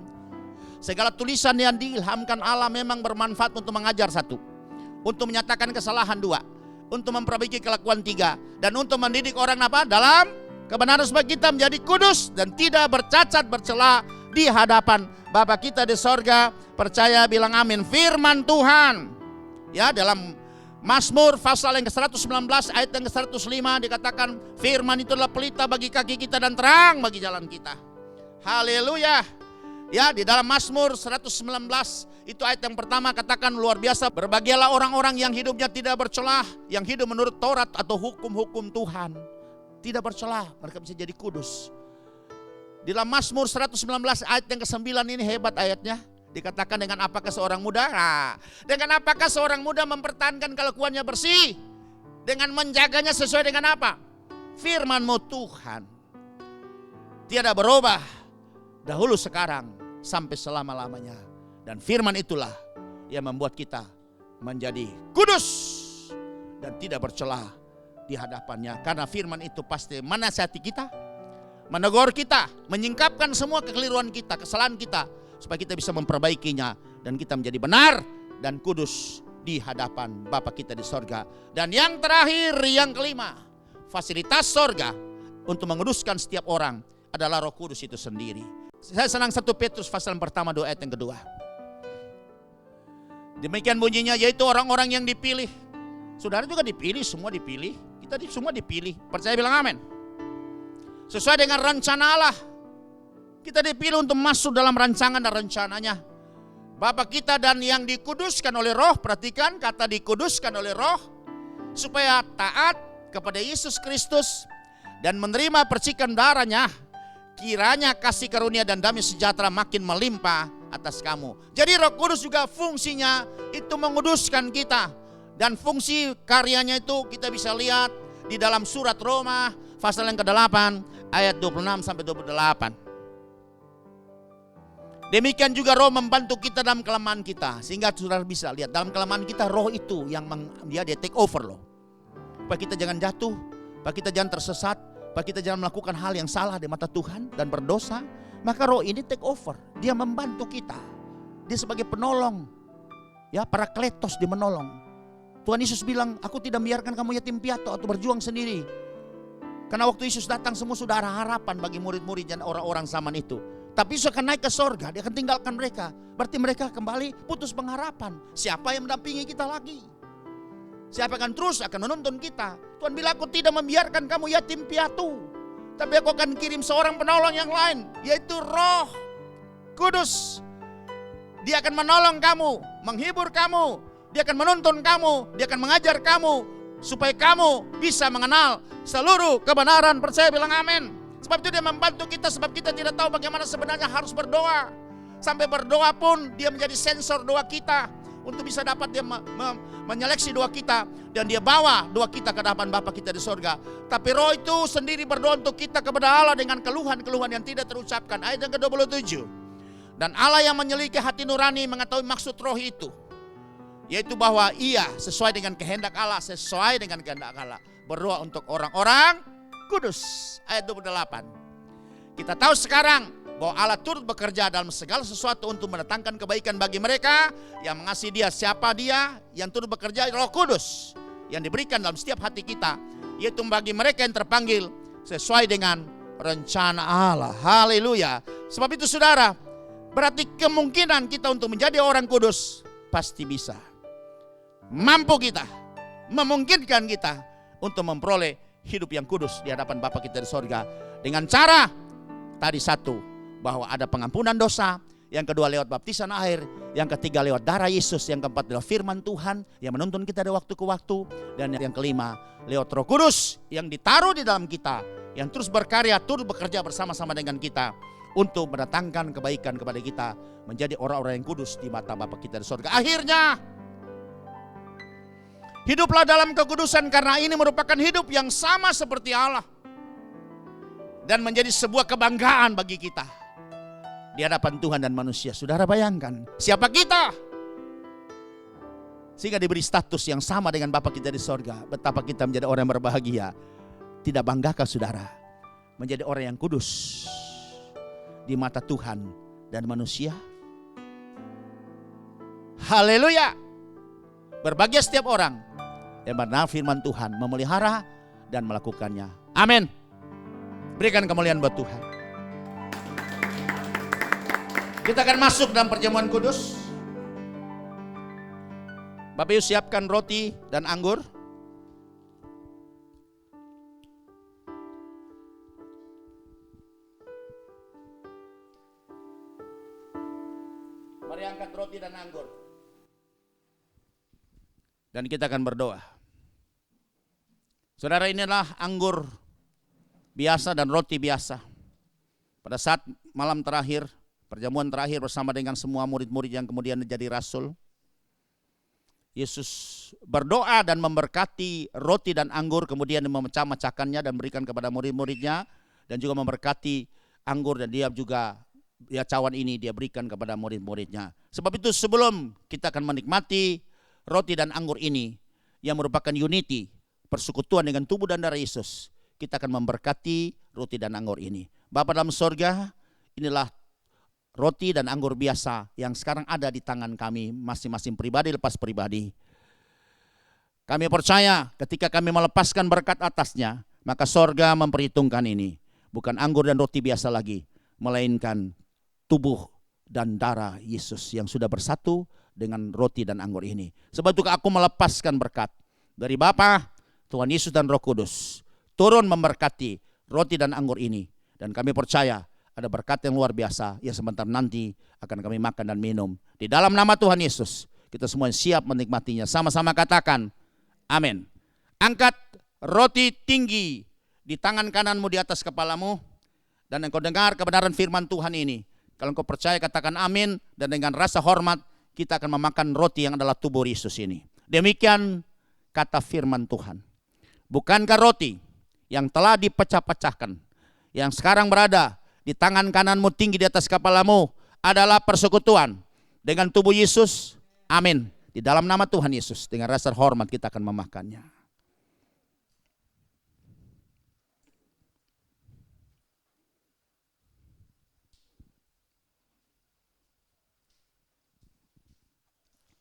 segala tulisan yang diilhamkan Allah memang bermanfaat untuk mengajar 1, untuk menyatakan kesalahan 2, untuk memperbaiki kelakuan 3, dan untuk mendidik orang apa? Dalam kebenaran supaya kita menjadi kudus dan tidak bercacat bercela di hadapan Bapa kita di sorga. Percaya bilang amin. Firman Tuhan, ya, dalam Mazmur pasal yang ke-119 ayat yang ke-105 dikatakan, firman itu adalah pelita bagi kaki kita dan terang bagi jalan kita. Haleluya. Ya, di dalam Mazmur 119 itu ayat yang pertama katakan luar biasa, berbahagialah orang-orang yang hidupnya tidak bercelah, yang hidup menurut Taurat atau hukum-hukum Tuhan. Tidak bercelah, mereka bisa jadi kudus. Di dalam Mazmur 119 ayat yang ke-9 ini hebat ayatnya. Dikatakan, dengan apakah seorang muda? Nah, dengan apakah seorang muda mempertahankan kelakuannya bersih? Dengan menjaganya sesuai dengan apa? Firman-Mu Tuhan. Tiada berubah, dahulu sekarang sampai selama-lamanya. Dan firman itulah yang membuat kita menjadi kudus dan tidak bercela di hadapannya. Karena firman itu pasti menasihati kita, menegur kita, menyingkapkan semua kekeliruan kita, kesalahan kita, supaya kita bisa memperbaikinya dan kita menjadi benar dan kudus di hadapan Bapa kita di sorga. Dan yang terakhir, yang kelima, fasilitas sorga untuk menguduskan setiap orang adalah Roh Kudus itu sendiri. Saya senang 1 Petrus pasal yang pertama 2 ayat yang kedua. Demikian bunyinya, yaitu orang-orang yang dipilih. Saudara juga dipilih, semua dipilih. Kita semua dipilih. Percaya bilang amin. Sesuai dengan rencana Allah. Kita dipilih untuk masuk dalam rancangan dan rencananya Bapa kita, dan yang dikuduskan oleh Roh. Perhatikan kata dikuduskan oleh Roh, supaya taat kepada Yesus Kristus dan menerima percikan darahnya. Kiranya kasih karunia dan damai sejahtera makin melimpah atas kamu. Jadi Roh Kudus juga fungsinya itu menguduskan kita. Dan fungsi karyanya itu kita bisa lihat di dalam surat Roma pasal yang ke-8 ayat 26 sampai 28. Demikian juga Roh membantu kita dalam kelemahan kita. Sehingga saudara bisa lihat dalam kelemahan kita, Roh itu yang dia take over loh. Supaya kita jangan jatuh, supaya kita jangan tersesat, supaya kita jangan melakukan hal yang salah di mata Tuhan dan berdosa. Maka Roh ini take over. Dia membantu kita. Dia sebagai penolong. Ya, Parakletos, dia menolong. Tuhan Yesus bilang, aku tidak membiarkan kamu yatim piatu atau berjuang sendiri. Karena waktu Yesus datang semua sudah ada harapan bagi murid-murid dan orang-orang zaman itu. Tapi Yesus akan naik ke sorga, dia akan tinggalkan mereka. Berarti mereka kembali putus pengharapan. Siapa yang mendampingi kita lagi? Siapa akan terus akan menuntun kita? Tuhan bilang, aku tidak membiarkan kamu yatim piatu, tapi aku akan kirim seorang penolong yang lain, yaitu Roh Kudus. Dia akan menolong kamu, menghibur kamu, dia akan menuntun kamu, dia akan mengajar kamu, supaya kamu bisa mengenal seluruh kebenaran. Percaya bilang amin. Sebab itu dia membantu kita, sebab kita tidak tahu bagaimana sebenarnya harus berdoa. Sampai berdoa pun dia menjadi sensor doa kita, untuk bisa dapat dia menyeleksi doa kita, dan dia bawa doa kita ke hadapan Bapa kita di sorga. Tapi Roh itu sendiri berdoa untuk kita kepada Allah dengan keluhan-keluhan yang tidak terucapkan. Ayat yang ke-27. Dan Allah yang menyelidiki hati nurani mengetahui maksud Roh itu, yaitu bahwa ia sesuai dengan kehendak Allah, sesuai dengan kehendak Allah, berdoa untuk orang-orang kudus. Ayat 28. Kita tahu sekarang bahwa Allah turut bekerja dalam segala sesuatu untuk mendatangkan kebaikan bagi mereka yang mengasihi Dia. Siapa Dia? Yang turut bekerja, Roh Kudus yang diberikan dalam setiap hati kita, yaitu bagi mereka yang terpanggil sesuai dengan rencana Allah. Haleluya. Sebab itu saudara, berarti kemungkinan kita untuk menjadi orang kudus pasti bisa. Mampu kita, memungkinkan kita untuk memperoleh hidup yang kudus di hadapan Bapa kita di sorga. Dengan cara Tadi satu, bahwa ada pengampunan dosa. Yang kedua lewat baptisan air. Yang ketiga lewat darah Yesus. Yang keempat lewat firman Tuhan yang menuntun kita dari waktu ke waktu. Dan yang kelima lewat Roh Kudus yang ditaruh di dalam kita, yang terus berkarya, terus bekerja bersama-sama dengan kita untuk mendatangkan kebaikan kepada kita, menjadi orang-orang yang kudus di mata Bapa kita di surga. Akhirnya hiduplah dalam kekudusan, karena ini merupakan hidup yang sama seperti Allah. Dan menjadi sebuah kebanggaan bagi kita di hadapan Tuhan dan manusia. Saudara bayangkan, siapa kita? Sehingga diberi status yang sama dengan Bapa kita di sorga. Betapa kita menjadi orang yang berbahagia. Tidak banggakah saudara menjadi orang yang kudus di mata Tuhan dan manusia? Haleluya. Berbahagia setiap orang yang mendengar firman Tuhan, memelihara dan melakukannya. Amin. Berikan kemuliaan buat Tuhan. Kita akan masuk dalam perjamuan kudus. Bapak Ibu siapkan roti dan anggur. Mari angkat roti dan anggur. Dan kita akan berdoa. Saudara, inilah anggur biasa dan roti biasa. Pada saat malam terakhir, perjamuan terakhir bersama dengan semua murid-murid yang kemudian menjadi rasul, Yesus berdoa dan memberkati roti dan anggur, kemudian memecah-mecahkannya dan berikan kepada murid-muridnya, dan juga memberkati anggur, dan dia juga cawan ini dia berikan kepada murid-muridnya. Sebab itu sebelum kita akan menikmati roti dan anggur ini yang merupakan unity, persekutuan dengan tubuh dan darah Yesus, kita akan memberkati roti dan anggur ini. Bapa dalam sorga, inilah roti dan anggur biasa yang sekarang ada di tangan kami masing-masing pribadi lepas pribadi. Kami percaya ketika kami melepaskan berkat atasnya, maka sorga memperhitungkan ini. Bukan anggur dan roti biasa lagi, melainkan tubuh dan darah Yesus yang sudah bersatu dengan roti dan anggur ini. Sebab itu aku melepaskan berkat dari Bapa, Tuhan Yesus dan Roh Kudus turun memberkati roti dan anggur ini. Dan kami percaya ada berkat yang luar biasa yang sebentar nanti akan kami makan dan minum. Di dalam nama Tuhan Yesus, kita semua siap menikmatinya. Sama-sama katakan, amin. Angkat roti tinggi di tangan kananmu di atas kepalamu, dan engkau dengar kebenaran firman Tuhan ini. Kalau engkau percaya katakan amin, dan dengan rasa hormat kita akan memakan roti yang adalah tubuh Yesus ini. Demikian kata firman Tuhan. Bukankah roti yang telah dipecah-pecahkan, yang sekarang berada di tangan kananmu tinggi di atas kepalamu, adalah persekutuan dengan tubuh Yesus? Amin. Di dalam nama Tuhan Yesus, dengan rasa hormat kita akan memakannya.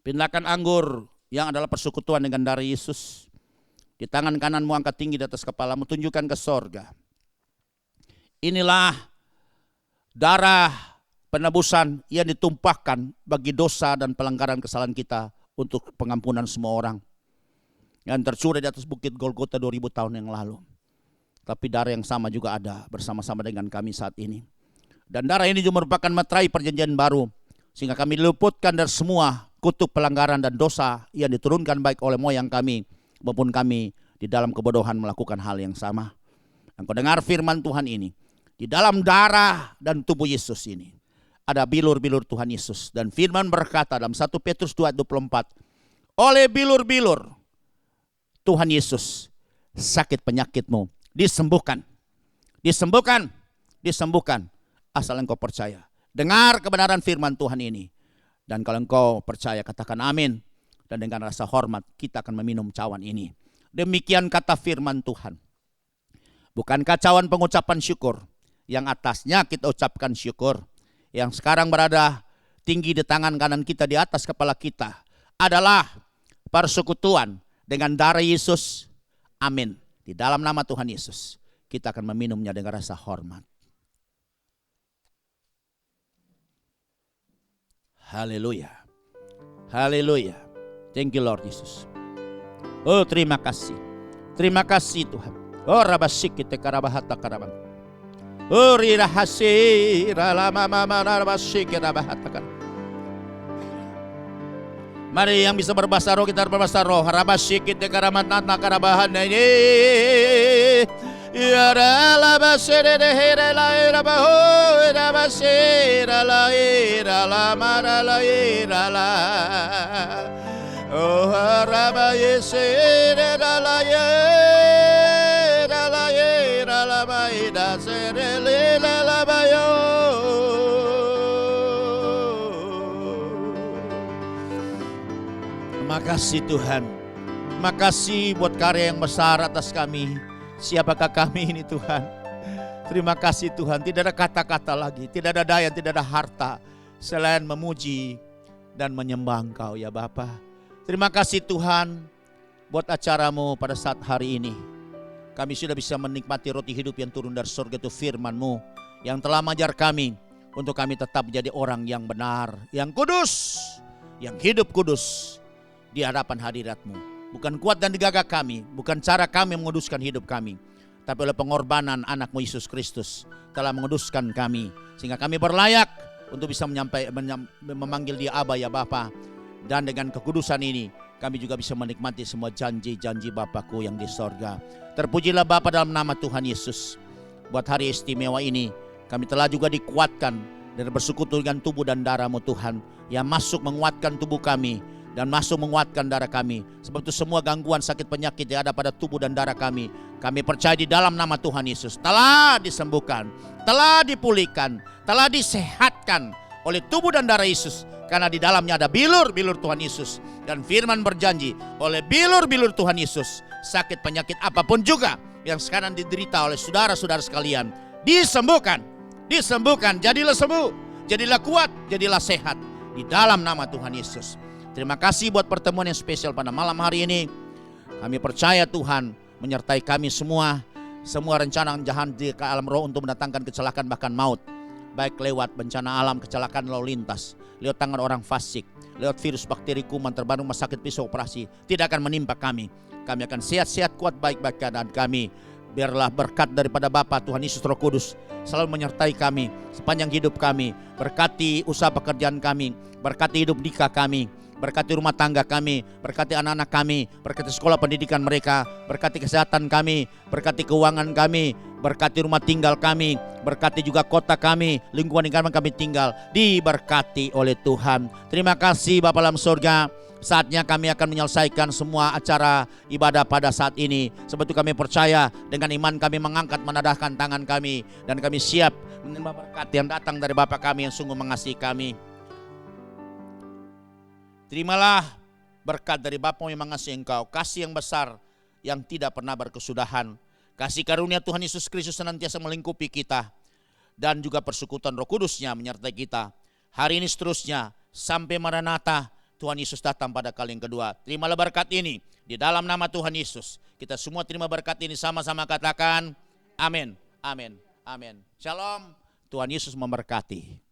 Pindahkan anggur yang adalah persekutuan dengan darah Yesus. Di tangan kananmu angkat tinggi di atas kepalamu, tunjukkan ke sorga. Inilah darah penebusan yang ditumpahkan bagi dosa dan pelanggaran kesalahan kita untuk pengampunan semua orang. Yang tercurah di atas bukit Golgota 2000 tahun yang lalu. Tapi darah yang sama juga ada bersama-sama dengan kami saat ini. Dan darah ini juga merupakan meterai perjanjian baru. Sehingga kami diluputkan dari semua kutuk pelanggaran dan dosa yang diturunkan baik oleh moyang kami maupun kami di dalam kebodohan melakukan hal yang sama. Engkau dengar firman Tuhan ini. Di dalam darah dan tubuh Yesus ini ada bilur-bilur Tuhan Yesus. Dan firman berkata dalam 1 Petrus 2:24, oleh bilur-bilur Tuhan Yesus sakit penyakitmu disembuhkan. Disembuhkan, disembuhkan asal engkau percaya. Dengar kebenaran firman Tuhan ini. Dan kalau engkau percaya katakan amin. Dan dengan rasa hormat kita akan meminum cawan ini. Demikian kata firman Tuhan. Bukankah cawan pengucapan syukur yang atasnya kita ucapkan syukur, yang sekarang berada tinggi di tangan kanan kita di atas kepala kita, adalah persekutuan dengan darah Yesus? Amin. Di dalam nama Tuhan Yesus kita akan meminumnya dengan rasa hormat. Haleluya. Haleluya. Thank you Lord Jesus. Oh terima kasih. Terima kasih Tuhan. Oh rabasik kita karabahata karabang. Uri rahasira lama mama narabashiki rabahatakan. Mari yang bisa berbahasa roh kita berbahasa roh. Rabashiki dekaramatna karabahan ini. Ya la basere de hera la era baho era basera la era la mara la era la oh raba yesere la la era la baida sere la bayo. Makasih Tuhan, makasih buat karya yang besar atas kami. Siapakah kami ini Tuhan? Terima kasih Tuhan, tidak ada kata-kata lagi, tidak ada daya, tidak ada harta selain memuji dan menyembah Engkau ya Bapa. Terima kasih Tuhan buat acaramu pada saat hari ini. Kami sudah bisa menikmati roti hidup yang turun dari surga, itu firman-Mu yang telah mengajar kami untuk kami tetap menjadi orang yang benar, yang kudus, yang hidup kudus di hadapan hadirat-Mu. Bukan kuat dan gagah kami, bukan cara kami menguduskan hidup kami, tapi oleh pengorbanan anak-Mu Yesus Kristus telah menguduskan kami, sehingga kami berlayak untuk bisa memanggil Dia Aba ya Bapa. Dan dengan kekudusan ini kami juga bisa menikmati semua janji-janji Bapakku yang di sorga. Terpujilah Bapa dalam nama Tuhan Yesus. Buat hari istimewa ini kami telah juga dikuatkan dan bersekutu dengan tubuh dan darah-Mu Tuhan, yang masuk menguatkan tubuh kami dan masuk menguatkan darah kami. Sebab itu semua gangguan sakit penyakit yang ada pada tubuh dan darah kami percaya di dalam nama Tuhan Yesus telah disembuhkan, telah dipulihkan, telah disehatkan oleh tubuh dan darah Yesus. Karena di dalamnya ada bilur-bilur Tuhan Yesus. Dan firman berjanji, oleh bilur-bilur Tuhan Yesus, sakit penyakit apapun juga yang sekarang diderita oleh saudara-saudara sekalian, disembuhkan, jadilah sembuh, jadilah kuat, jadilah sehat di dalam nama Tuhan Yesus. Terima kasih buat pertemuan yang spesial pada malam hari ini. Kami percaya Tuhan menyertai kami semua rencana jahat di alam roh untuk mendatangkan kecelakaan bahkan maut. Baik lewat bencana alam, kecelakaan lalu lintas, lewat tangan orang fasik, lewat virus, bakteri, kuman, terbaru, rumah sakit, pisau, operasi, tidak akan menimpa kami. Kami akan sehat-sehat, kuat, baik-baik keadaan kami. Biarlah berkat daripada Bapa, Tuhan Yesus Roh Kudus selalu menyertai kami sepanjang hidup kami. Berkati usaha pekerjaan kami, berkati hidup nikah kami, berkati rumah tangga kami, berkati anak-anak kami, berkati sekolah pendidikan mereka, berkati kesehatan kami, berkati keuangan kami, berkati rumah tinggal kami, berkati juga kota kami, lingkungan yang kami tinggal, diberkati oleh Tuhan. Terima kasih Bapa dalam surga. Saatnya kami akan menyelesaikan semua acara ibadah pada saat ini. Sebab itu kami percaya dengan iman kami mengangkat menadahkan tangan kami, dan kami siap menerima berkat yang datang dari Bapa kami yang sungguh mengasihi kami. Terimalah berkat dari Bapa yang mengasihi engkau, kasih yang besar yang tidak pernah berkesudahan. Kasih karunia Tuhan Yesus Kristus senantiasa melingkupi kita, dan juga persekutuan Roh Kudus-Nya menyertai kita hari ini seterusnya sampai Maranatha Tuhan Yesus datang pada kali yang kedua. Terimalah berkat ini di dalam nama Tuhan Yesus. Kita semua terima berkat ini, sama-sama katakan amin, amin, amin. Shalom, Tuhan Yesus memberkati.